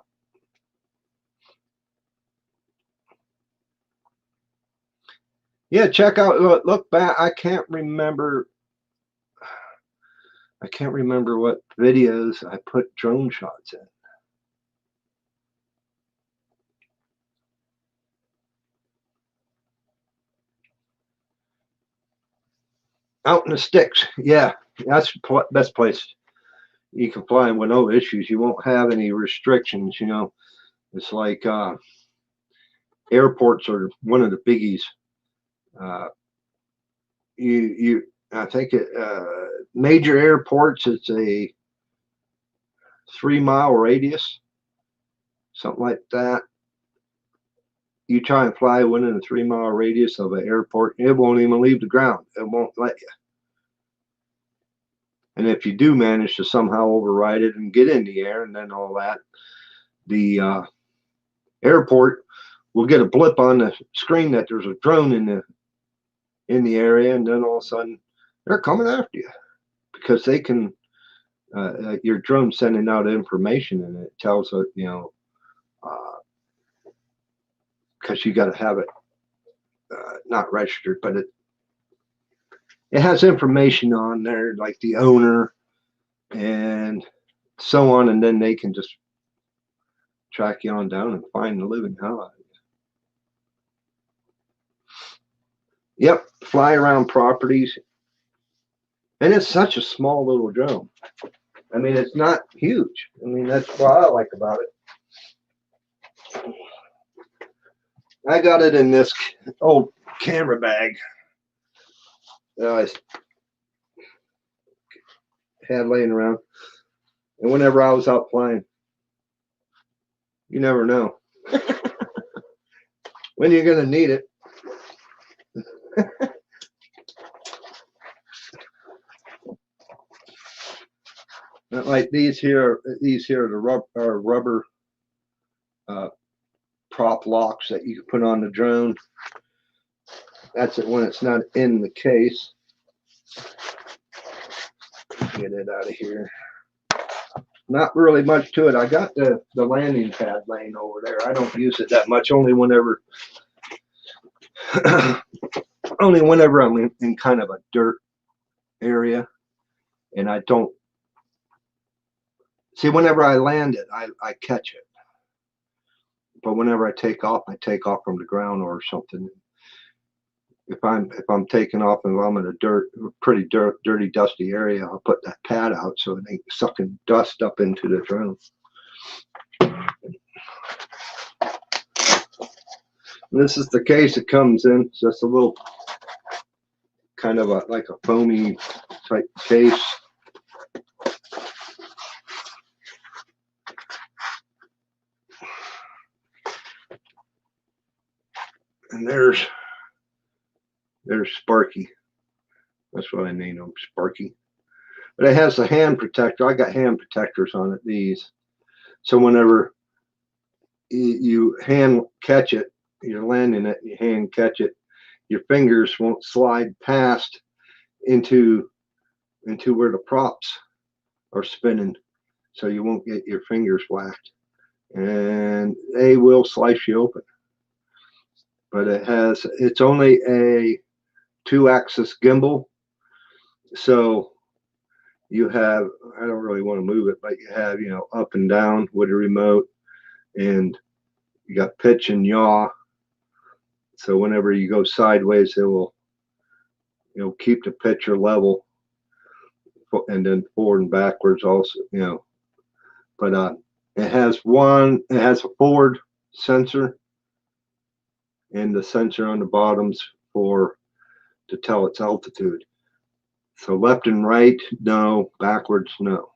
Yeah, check out, look back. I can't remember what videos I put drone shots in. Out in the sticks. Yeah, that's the best place. You can fly with no issues. You won't have any restrictions, It's like airports are one of the biggies. I think major airports, it's a 3-mile radius, something like that. You try and fly within a 3-mile radius of an airport, it won't even leave the ground. It won't let you. And if you do manage to somehow override it and get in the air and then all that, the airport will get a blip on the screen that there's a drone in in the area, and then all of a sudden they're coming after you because they can. Your drone sending out information, and it tells it, you know, because you got to have it not registered, but it has information on there like the owner and so on, and then they can just track you on down and find the living hell out of you. Yep, fly around properties, and it's such a small little drone. I mean, it's not huge. I mean, that's what I like about it. I got it in this old camera bag that I had laying around. And whenever I was out flying, you never know when you're going to need it. Not like these here are the rubber prop locks that you can put on the drone. That's it when it's not in the case. Get it out of here. Not really much to it. I got the landing pad laying over there. I don't use it that much. Only whenever I'm in kind of a dirt area, and I don't see. Whenever I land it, I catch it. But whenever I take off from the ground or something. If I'm taking off and I'm in a pretty dirty, dusty area, I'll put that pad out so it ain't sucking dust up into the drone. And this is the case it comes in. It's just a little kind of like a foamy type case. And there's Sparky. That's what I named him, Sparky. But it has a hand protector. I got hand protectors on it, these. So whenever you hand catch it, you're landing it, you hand catch it, your fingers won't slide past into where the props are spinning. So you won't get your fingers whacked. And they will slice you open. But it's only a 2-axis gimbal. So you have, I don't really want to move it, but you have, you know, up and down with a remote, and you got pitch and yaw. So whenever you go sideways, it will, you know, keep the picture level, and then forward and backwards also, you know. But it has a forward sensor, and the sensor on the bottoms to tell its altitude. So left and right, no. Backwards, no.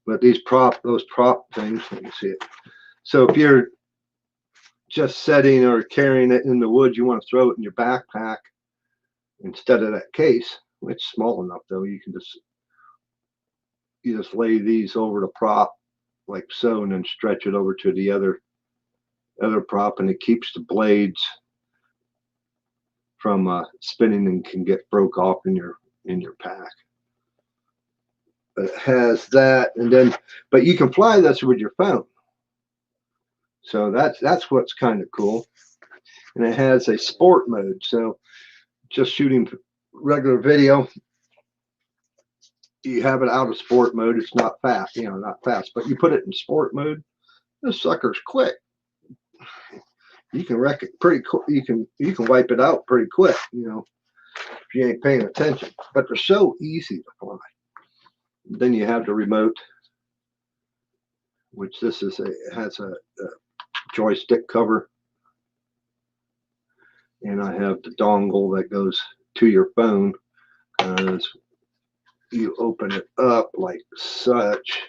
But those prop things, let me see it. So if you're just setting or carrying it in the woods, you want to throw it in your backpack instead of that case. It's small enough though. You just lay these over the prop like so, and then stretch it over to the other prop, and it keeps the blades from spinning and can get broke off in your pack. But it has that, and then but you can fly this with your phone. So that's what's kind of cool. And it has a sport mode. So just shooting regular video, you have it out of sport mode. It's not fast, you know, not fast, but you put it in sport mode, this sucker's quick. You can wreck it pretty quick. You can wipe it out pretty quick, you know, if you ain't paying attention. But they're so easy to fly. Then you have the remote, which it has a joystick cover, and I have the dongle that goes to your phone. You open it up like such.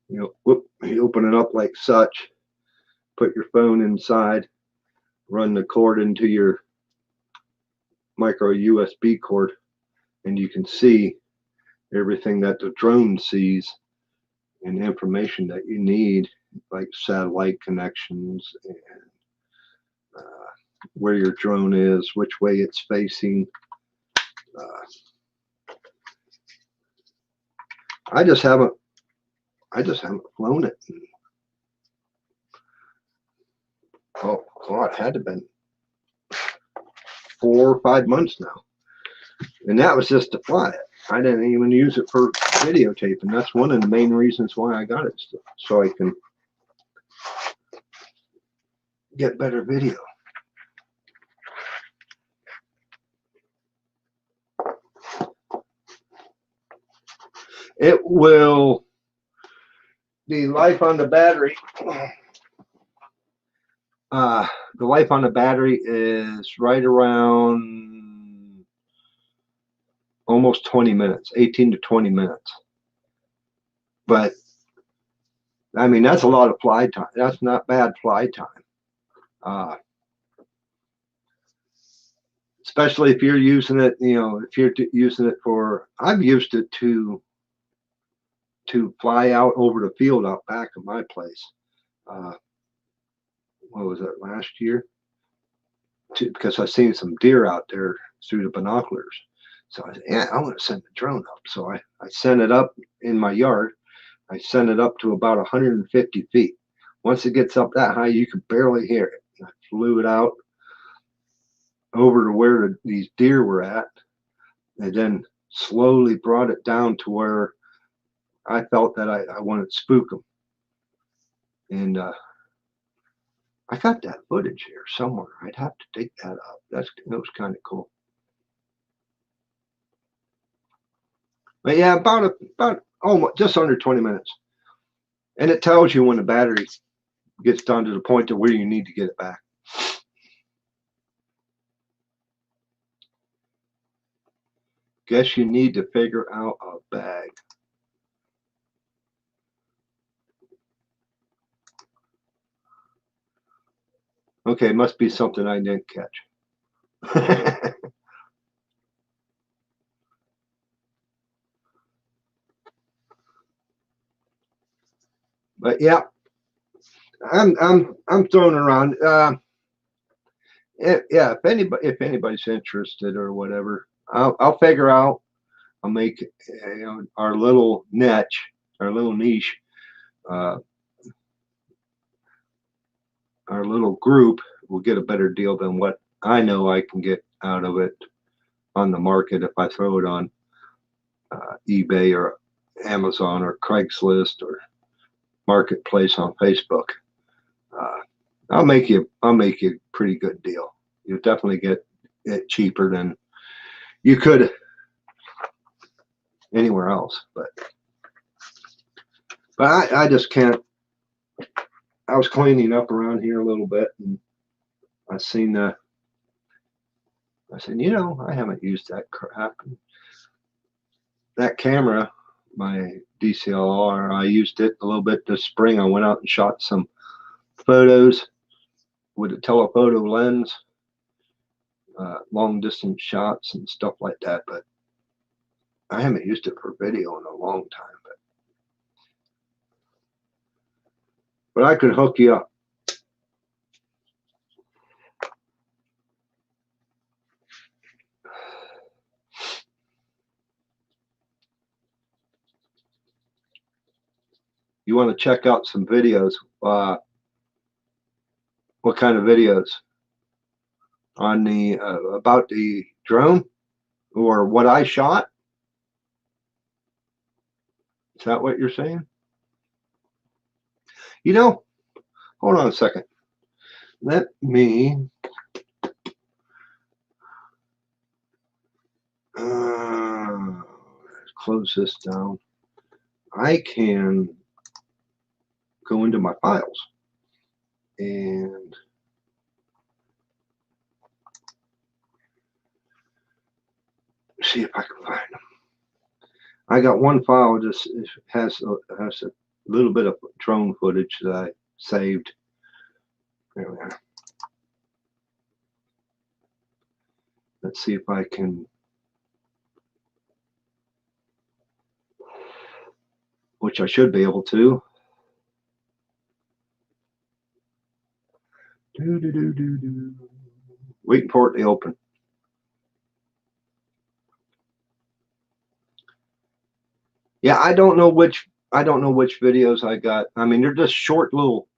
You open it up like such, put your phone inside, run the cord into your micro USB cord, and you can see everything that the drone sees and information that you need, like satellite connections and where your drone is, which way it's facing. I just haven't flown it. Oh God, it had to have been 4 or 5 months now, and that was just to fly it. I didn't even use it for videotaping. That's one of the main reasons why I got it, so I can get better video. It will, the life on the battery, the life on the battery is right around almost 20 minutes, 18 to 20 minutes. But I mean, that's a lot of fly time. That's not bad fly time. Especially if you're using it, you know, if you're using it for, I've used it to fly out over the field out back of my place. What was it, last year? Because I seen some deer out there through the binoculars. So I said, yeah, I want to send the drone up. So I sent it up in my yard. I sent it up to about 150 feet. Once it gets up that high, you can barely hear it. I flew it out over to where these deer were at, and then slowly brought it down to where I felt that I wanted to spook them. And I got that footage here somewhere. I'd have to dig that up. That was kind of cool. But yeah, about almost just under 20 minutes. And it tells you when the battery gets down to the point to where you need to get it back. Guess you need to figure out a bag. Okay, must be something I didn't catch. But yeah, I'm throwing around. Yeah, if anybody's interested or whatever, I'll figure out. I'll make our little niche, our little niche, our little group will get a better deal than what I know I can get out of it on the market if I throw it on eBay or Amazon or Craigslist or Marketplace on Facebook. I'll make you a pretty good deal. You'll definitely get it cheaper than you could anywhere else. But I just can't. I was cleaning up around here a little bit, and I seen I said, you know, I haven't used that crap. That camera, my DSLR, I used it a little bit this spring. I went out and shot some photos with a telephoto lens, long distance shots and stuff like that. But I haven't used it for video in a long time. But I could hook you up. You want to check out some videos? What kind of videos? On the about the drone or what I shot? Is that what you're saying? You know, hold on a second. Let me close this down. I can go into my files and see if I can find them. I got one file just has a little bit of drone footage that I saved. There we are. Let's see if I can. which I should be able to. Waiting for it to open. Yeah, I don't know which videos I got. I mean, they're just short little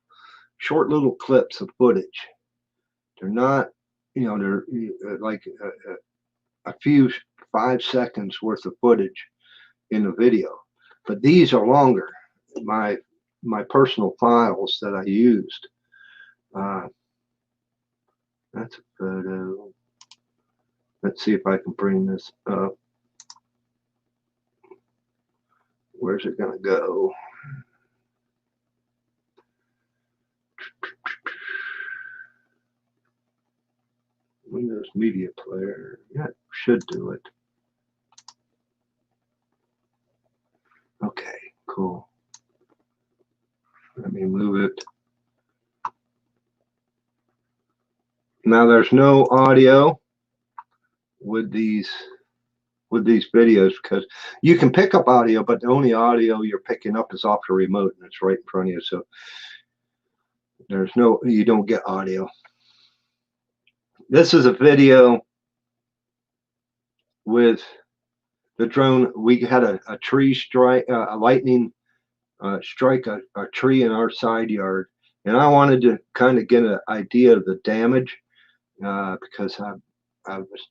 clips of footage. They're not, you know, they're like a few 5 seconds worth of footage in the video, but these are longer. My personal files that I used. That's a photo. Let's see if I can bring this up. Where's it gonna go? Windows Media Player. Yeah, should do it. Okay, cool. Let me move it. Now there's no audio with these videos because you can pick up audio, but the only audio you're picking up is off the remote and it's right in front of you. So there's no, you don't get audio. This is a video with the drone. We had a tree strike, a lightning strike a tree in our side yard, and I wanted to kind of get an idea of the damage because I was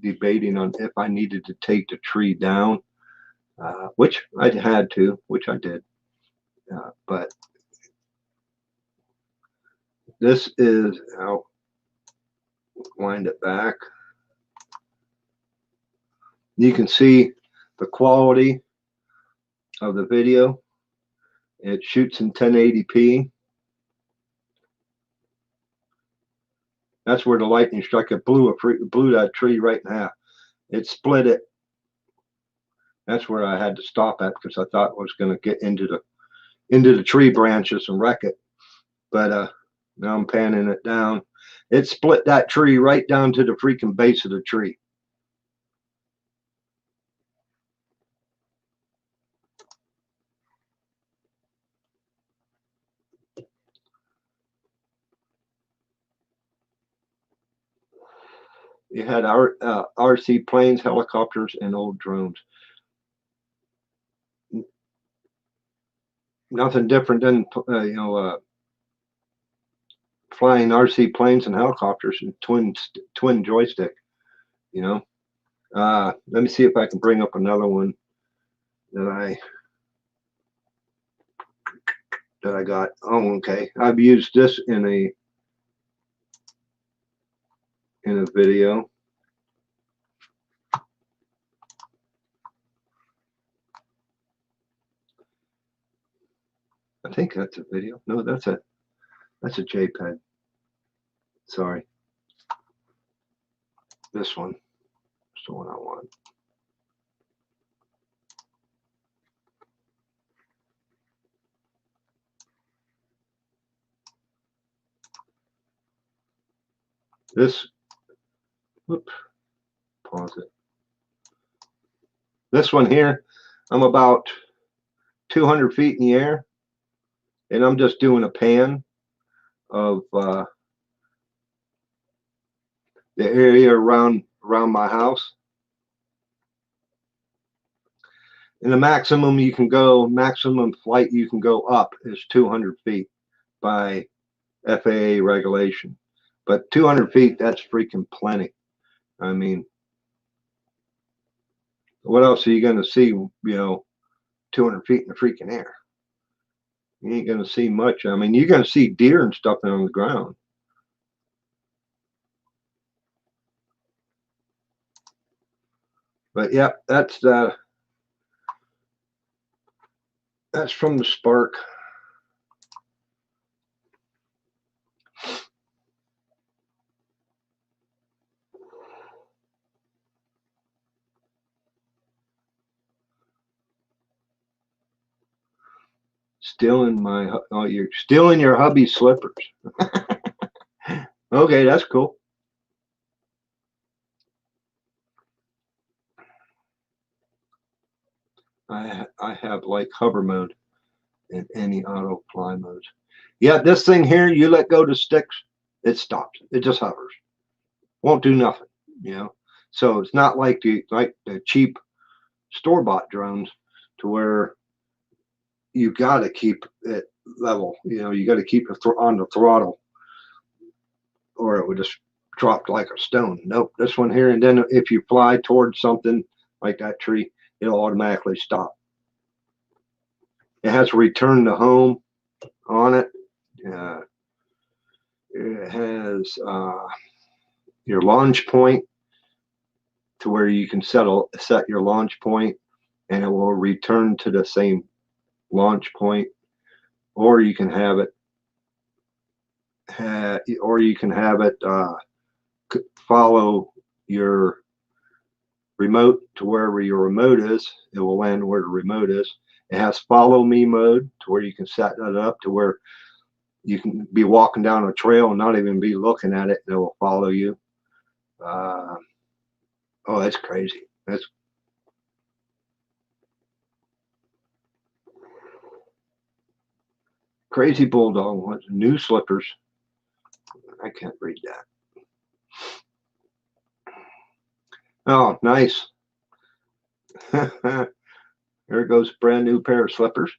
debating on if I needed to take the tree down, which I had to, which I did. But this is, I'll wind it back. You can see the quality of the video. It shoots in 1080p. That's where the lightning struck. It blew that tree right in half. It split it. That's where I had to stop at because I thought it was going to get into the tree branches and wreck it. But now I'm panning it down. It split that tree right down to the freaking base of the tree. You had RC planes, helicopters, and old drones. Nothing different than flying RC planes and helicopters and twin joystick. You know. Let me see if I can bring up another one that I got. Oh, okay. I've used this in a video. I think that's a video. No, that's a JPEG. Sorry. This one is the one I want. This, whoop, pause it. This one here, I'm about 200 feet in the air, and I'm just doing a pan of the area around my house. And the maximum flight you can go up is 200 feet by FAA regulation. But 200 feet, that's freaking plenty. I mean, what else are you going to see, 200 feet in the freaking air? You ain't going to see much. I mean, you're going to see deer and stuff on the ground. But yeah, that's from the Spark. You're stealing your hubby's slippers. Okay, that's cool. I have like hover mode in any auto fly modes. Yeah, this thing here, you let go the sticks, it stops. It just hovers. Won't do nothing, you know. So it's not like the cheap store-bought drones to where you got to keep it level. You know, you got to keep it on the throttle, or it would just drop like a stone. Nope, this one here, and then if you fly towards something like that tree, it'll automatically stop. It has a return to home on it. It has your launch point to where you can set your launch point, and it will return to the same launch point, or you can have it follow your remote to wherever your remote is. It will land where the remote is. It has Follow Me mode to where you can set that up to where you can be walking down a trail and not even be looking at it, and it will follow you. Oh, that's crazy. That's Crazy Bulldog wants new slippers. I can't read that. Oh, nice. There goes a brand new pair of slippers.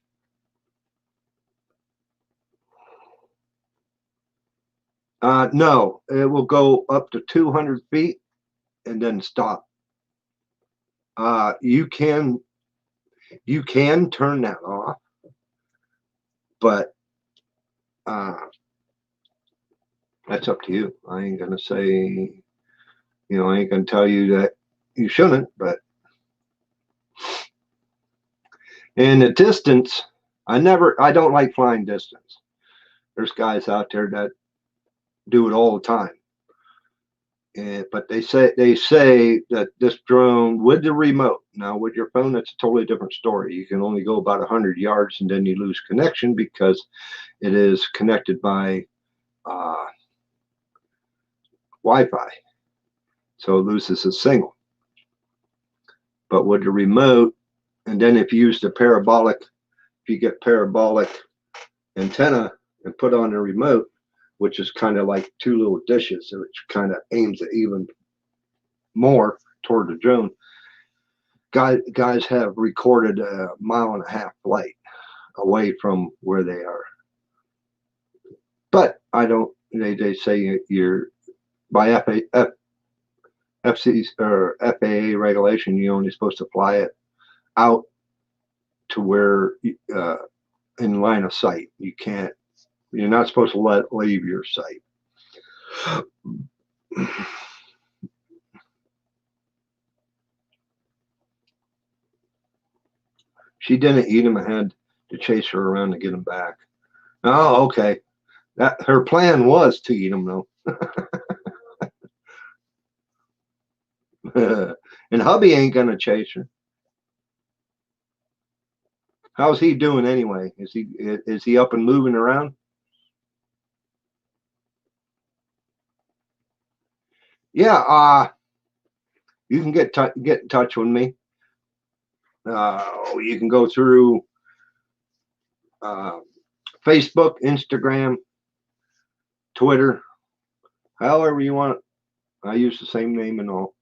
No, it will go up to 200 feet and then stop. You can turn that off, but that's up to you. I ain't gonna say, I ain't gonna tell you that you shouldn't, but in the distance, I don't like flying distance. There's guys out there that do it all the time. But they say that this drone with the remote, now with your phone, that's a totally different story. You can only go about 100 yards and then you lose connection because it is connected by Wi-Fi, so it loses a signal. But with the remote, and then if you use the parabolic, if you get parabolic antenna and put on the remote, which is kind of like two little dishes, which kind of aims it even more toward the drone. Guys have recorded a 1.5 mile flight away from where they are. But I don't. They say you're by FAA regulation, you're only supposed to fly it out to where in line of sight. You're not supposed to leave your sight. She didn't eat him. I had to chase her around to get him back. Oh, okay. Her plan was to eat him, though. And hubby ain't gonna chase her. How's he doing anyway? Is he up and moving around? Yeah. You can get in touch with me. You can go through Facebook, Instagram, Twitter, however you want. I use the same name and all.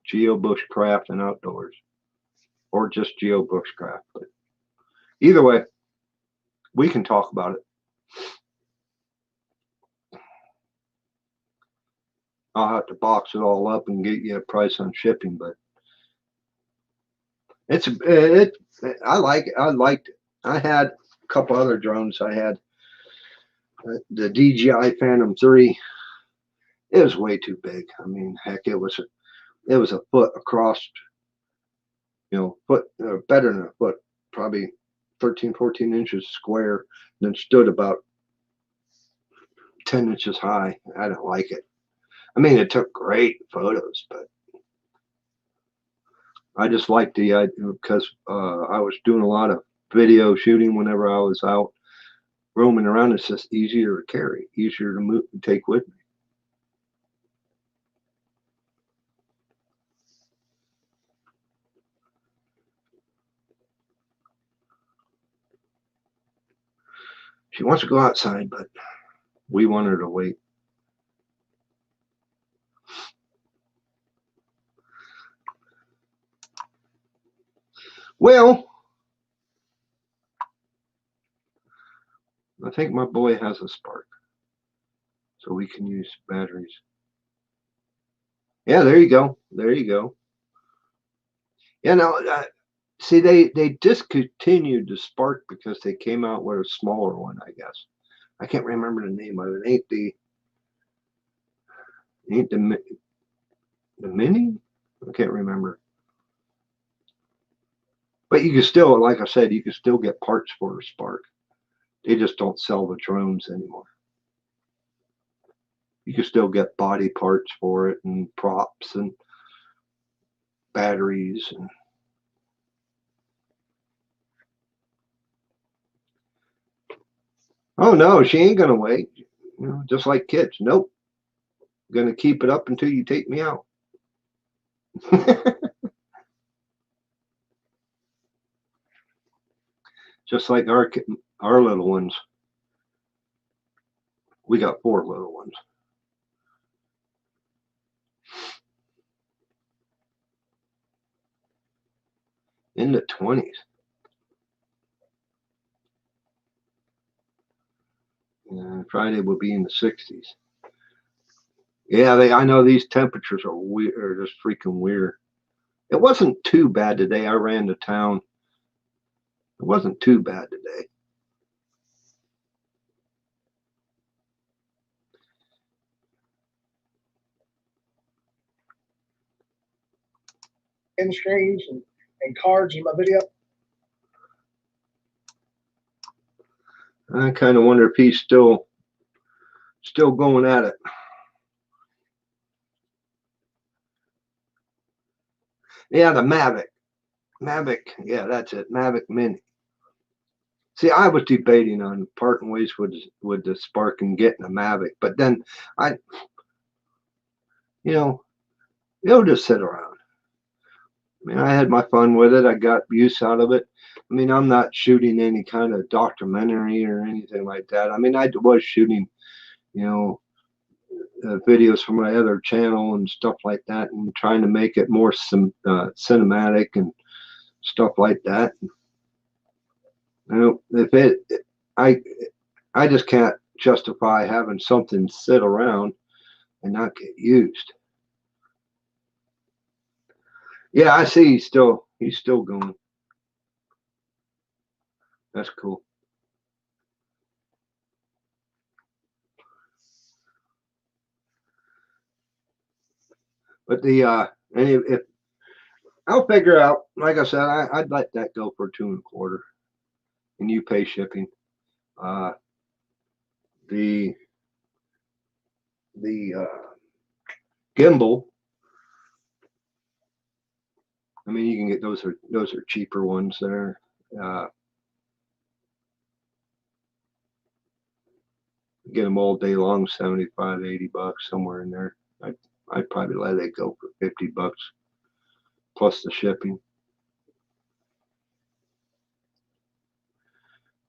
Geo Bushcraft and Outdoors, or just Geo Bushcraft. But either way, we can talk about it. I'll have to box it all up and get you a price on shipping, but I like it. I liked it. I had a couple other drones. I had the DJI Phantom 3. It was way too big. I mean, heck, it was a foot across, better than a foot, probably 13, 14 inches square, and then stood about 10 inches high. I didn't like it. I mean, it took great photos, but I just liked the idea because I was doing a lot of video shooting whenever I was out roaming around. It's just easier to carry, easier to move and take with me. She wants to go outside, but we want her to wait. Well, I think my boy has a spark, so we can use batteries. Yeah, there you go. There you go. Yeah, no, see, they discontinued the spark because they came out with a smaller one, I guess. I can't remember the name of it. Ain't the mini? I can't remember. But you can still, like I said, you can still get parts for a spark. They just don't sell the drones anymore. You can still get body parts for it and props and batteries and oh no, she ain't gonna wait. You know, just like kids. Nope. Gonna keep it up until you take me out. Just like our little ones. We got 4 little ones. In the 20s. And Friday will be in the 60s. Yeah, I know these temperatures are weird, are just freaking weird. It wasn't too bad today. I ran to town. It wasn't too bad today. End screens and cards in my video. I kind of wonder if he's still going at it. Yeah, the Mavic, yeah, that's it, Mavic Mini. See, I was debating on parting ways with the Spark and getting a Mavic, but then it'll just sit around. I mean, I had my fun with it. I got use out of it. I mean, I'm not shooting any kind of documentary or anything like that. I mean, I was shooting, videos for my other channel and stuff like that, and trying to make it more cinematic and stuff like that. I just can't justify having something sit around and not get used. Yeah, I see he's still going. That's cool. But if I'll figure out, like I said, I'd let that go for $2.25, and you pay shipping. The gimbal. I mean, you can get those are cheaper ones there. Get them all day long, 75, 80 bucks, somewhere in there. I'd probably let it go for 50 bucks plus the shipping.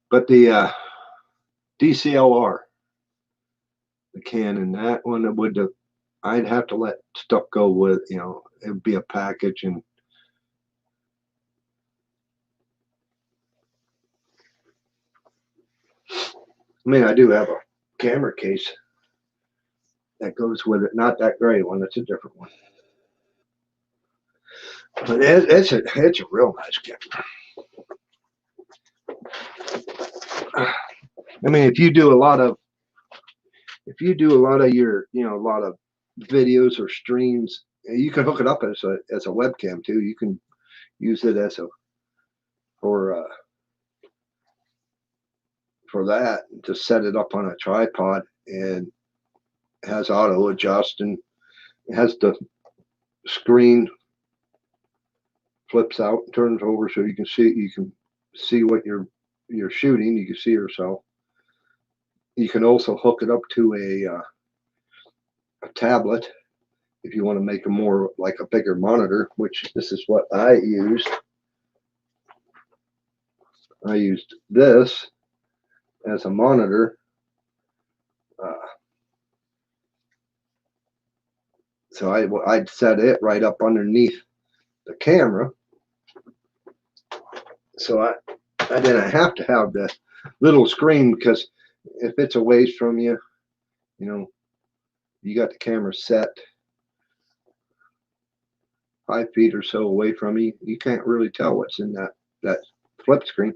But the DCLR, the Canon, that one I'd have to let stuff go with, it'd be a package. And I mean, I do have a camera case that goes with it. Not that gray one, it's a different one. But it's a real nice camera. I mean, if you do a lot of your, a lot of videos or streams, you can hook it up as a webcam too. You can use it for that, to set it up on a tripod, and it has auto adjust, and it has the screen flips out and turns over so you can see what you're shooting. You can see yourself. You can also hook it up to a tablet if you want to make a more like a bigger monitor, which this is what I used. I used this, as a monitor. So I'd set it right up underneath the camera, so I didn't have to have the little screen, because if it's a ways from you, you know, you got the camera set 5 feet or so away from you, you can't really tell what's in that flip screen.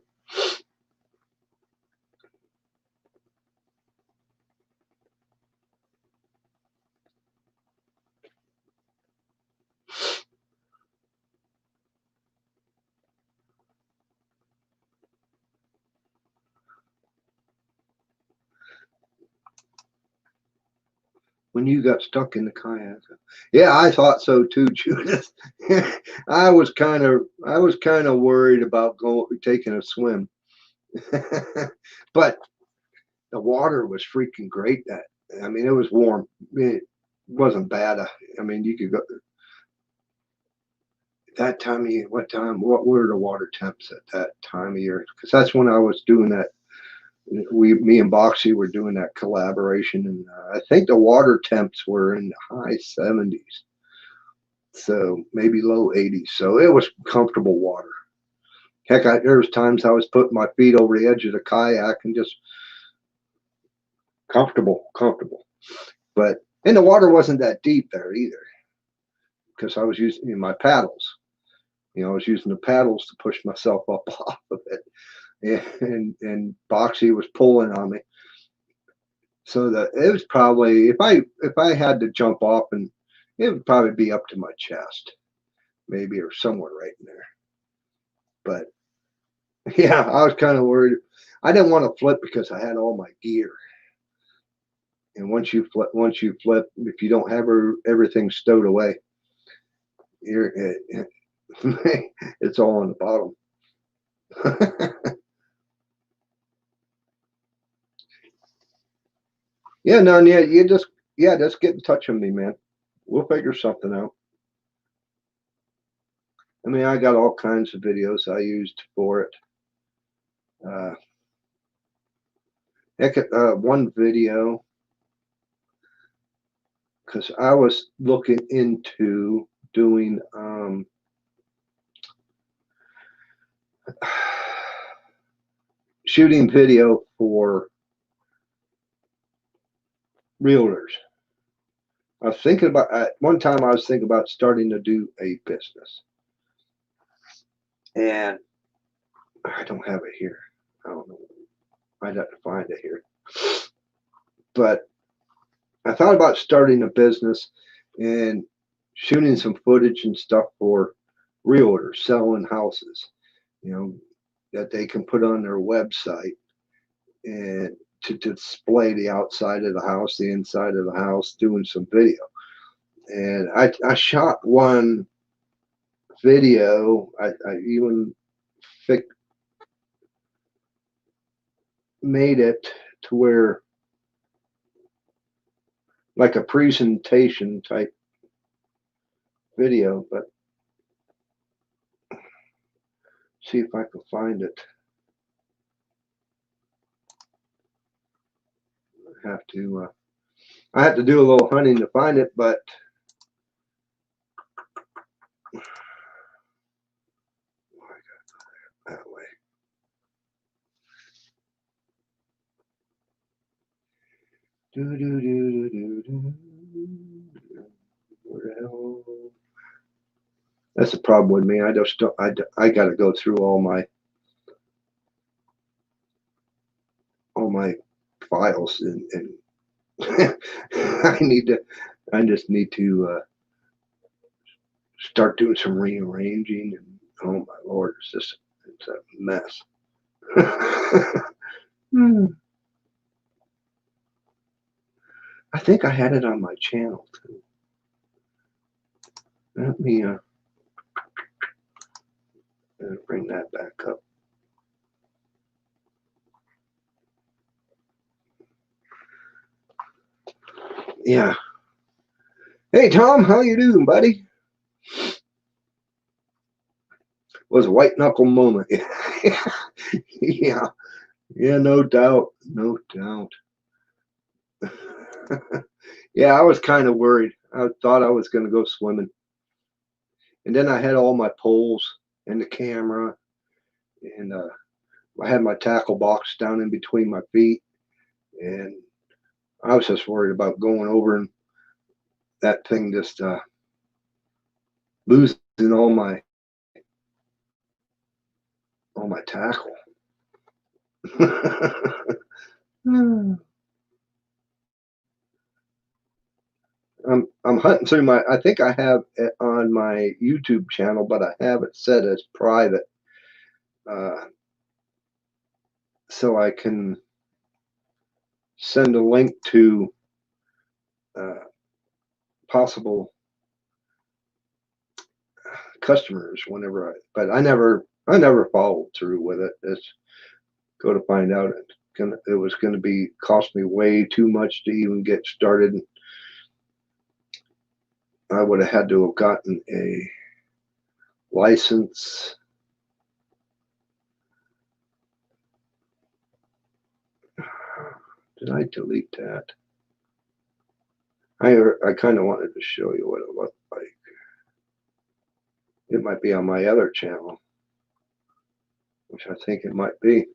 When you got stuck in the kayak, yeah, I thought so too, Judith. I was kind of worried about taking a swim, but the water was freaking great. I mean, it was warm. It wasn't bad. I mean, you could go that time of year. What were the water temps at that time of year? Because that's when I was doing that. Me and Boxy were doing that collaboration, and I think the water temps were in the high 70s, so maybe low 80s. So it was comfortable water. Heck, there was times I was putting my feet over the edge of the kayak and just comfortable. But and the water wasn't that deep there either, because I was using my paddles. I was using the paddles to push myself up off of it. And Boxy was pulling on me, so that it was probably, if I had to jump off, and it would probably be up to my chest, maybe, or somewhere right in there. But yeah, I was kind of worried. I didn't want to flip because I had all my gear, and once you flip, if you don't have everything stowed away, it's all on the bottom. Yeah, no, yeah, just get in touch with me, man. We'll figure something out. I mean, I got all kinds of videos I used for it. One video, because I was looking into doing shooting video for realtors. I was thinking about, at one time I was thinking about starting to do a business, and I don't have it here. I don't know. I'd have to find it here. But I thought about starting a business and shooting some footage and stuff for realtors selling houses, that they can put on their website, and to display the outside of the house, the inside of the house, doing some video. And I shot one video. I even made it to where, like a presentation type video, but see if I can find it. I have to do a little hunting to find it, but I gotta go that way. Where the hell? That's the problem with me. I got to go through all my files, and I just need to start doing some rearranging, and oh my Lord, it's a mess. I think I had it on my channel too. Let me bring that back up. Yeah. Hey Tom, how you doing, buddy? Was a white knuckle moment. Yeah. Yeah, no doubt. No doubt. Yeah, I was kind of worried. I thought I was going to go swimming. And then I had all my poles and the camera, and I had my tackle box down in between my feet. And I was just worried about going over and that thing just losing all my tackle. I'm hunting through my. I think I have it on my YouTube channel, but I have it set as private, uh, so I can send a link to possible customers whenever But I never followed through with it. It's go to find out it was going to be cost me way too much to even get started. I would have had to have gotten a license. Did I delete that? I kind of wanted to show you what it looked like. It might be on my other channel, which I think it might be.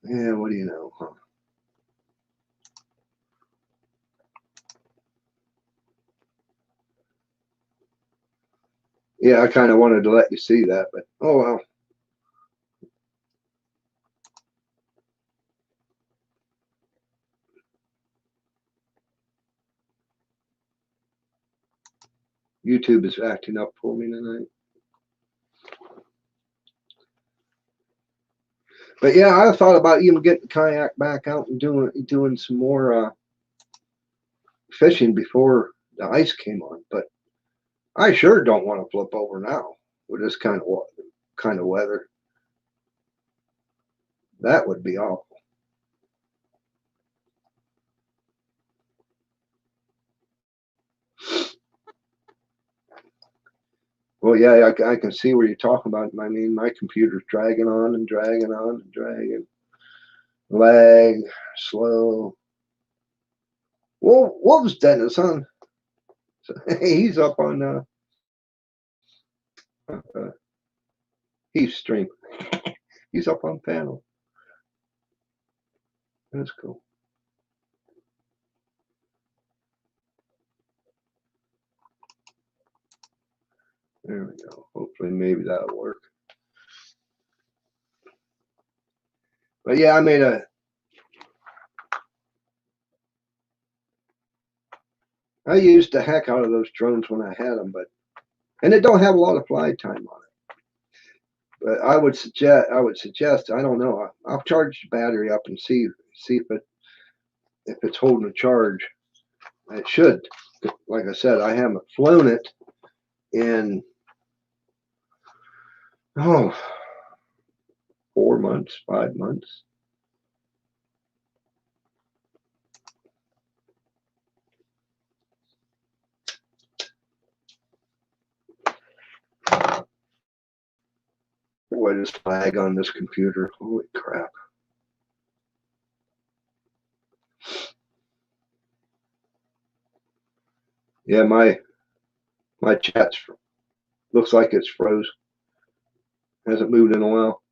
Yeah, what do you know, huh? Yeah, I kind of wanted to let you see that, but oh well. YouTube is acting up for me tonight. But yeah, I thought about even getting the kayak back out and doing some more fishing before the ice came on. But I sure don't want to flip over now with this kind of weather. That would be awful. Well, yeah, I can see where you're talking about. I mean, my computer's dragging on and dragging on and dragging. Lag, slow. Well, Wolves Dennis, huh? He's up on he's stream. He's up on panel. That's cool. There we go. Hopefully, maybe that'll work. But yeah, I used the heck out of those drones when I had them, and it don't have a lot of fly time on it. But I would suggest, I don't know, I'll charge the battery up and see if it's holding a charge. It should. Like I said, I haven't flown it in 4 months, 5 months. Boy, this lag on this computer. Holy crap. Yeah, my chat looks like it's froze. Hasn't moved in a while.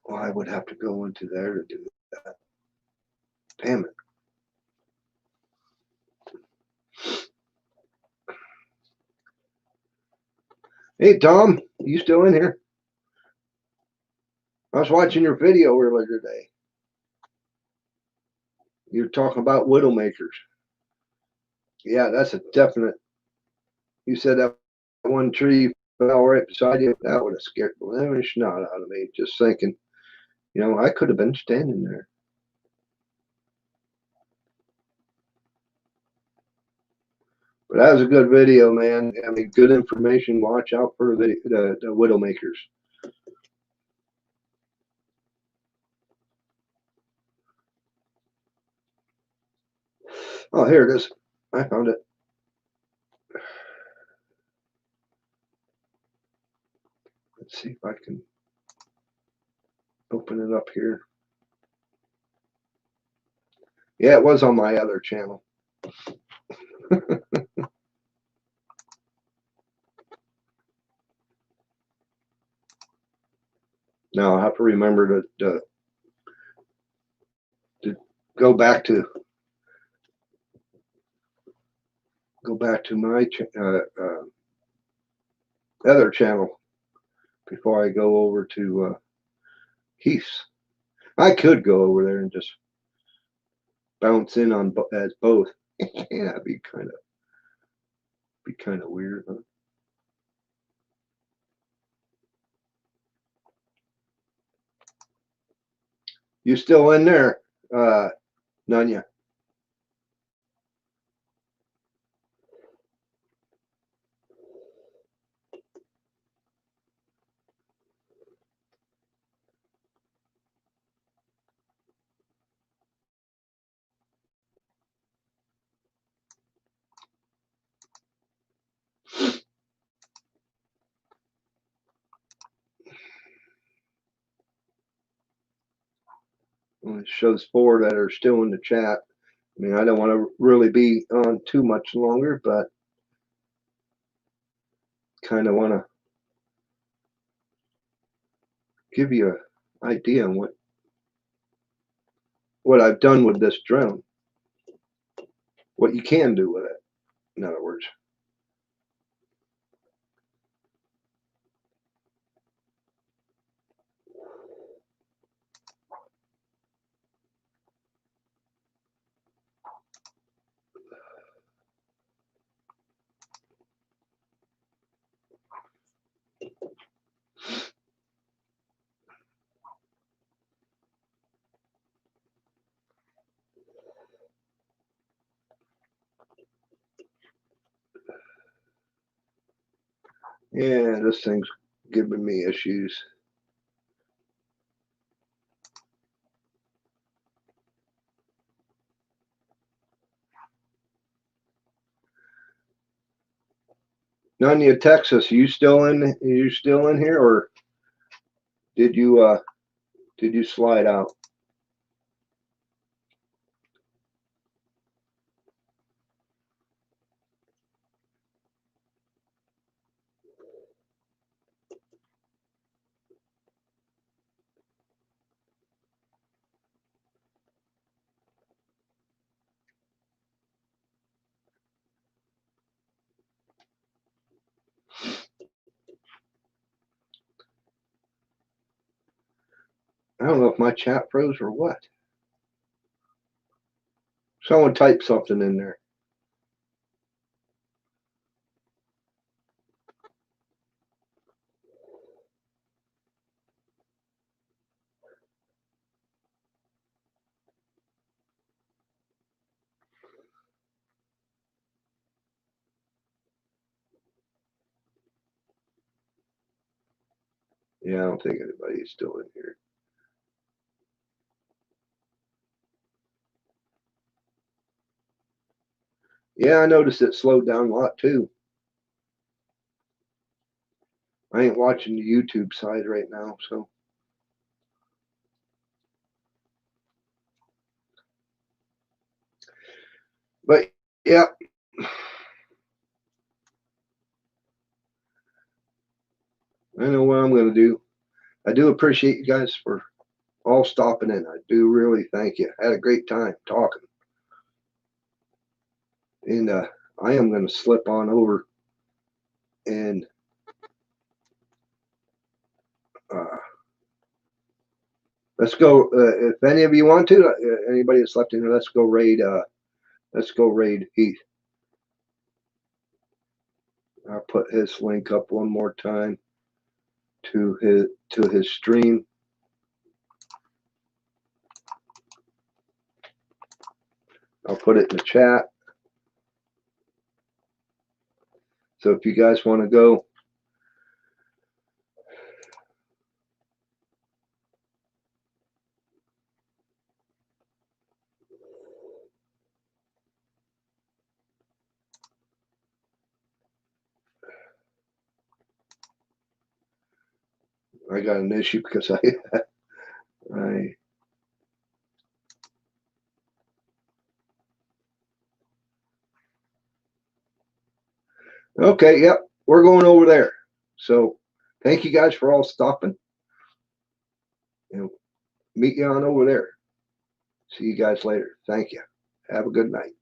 Well, I would have to go into there to do that. Damn it. Hey, Tom, you still in here? I was watching your video earlier today. You're talking about widowmakers. Yeah, that's a definite. You said that one tree fell right beside you. That would have scared the living snot out of me. Just thinking, I could have been standing there. But that was a good video, man. I mean, good information. Watch out for the Widowmakers. Oh, here it is. I found it. Let's see if I can open it up here. Yeah, it was on my other channel. Now I'll have to remember to go back to my other channel before I go over to Heath's. I could go over there and just bounce in on as both. Yeah, it'd be kind of weird, huh? You still in there, Nanya? Well, it shows 4 that are still in the chat. I mean, I don't want to really be on too much longer, but kind of want to give you an idea on what I've done with this drone, what you can do with it, in other words. Yeah, this thing's giving me issues. Nanya, Texas, you still in here, or did you slide out? I don't know if my chat froze or what. Someone type something in there. Yeah, I don't think anybody's still in here. Yeah, I noticed it slowed down a lot too. I ain't watching the YouTube side right now, so. But yeah. I know what I'm going to do. I do appreciate you guys for all stopping in. I do really thank you. I had a great time talking. And I am going to slip on over and let's go. If any of you want to, anybody that's left in here, let's go raid Heath. I'll put his link up one more time to his stream. I'll put it in the chat. So if you guys want to go, I got an issue because I okay, yep, we're going over there. So thank you guys for all stopping. And meet you on over there. See you guys later. Thank you. Have a good night.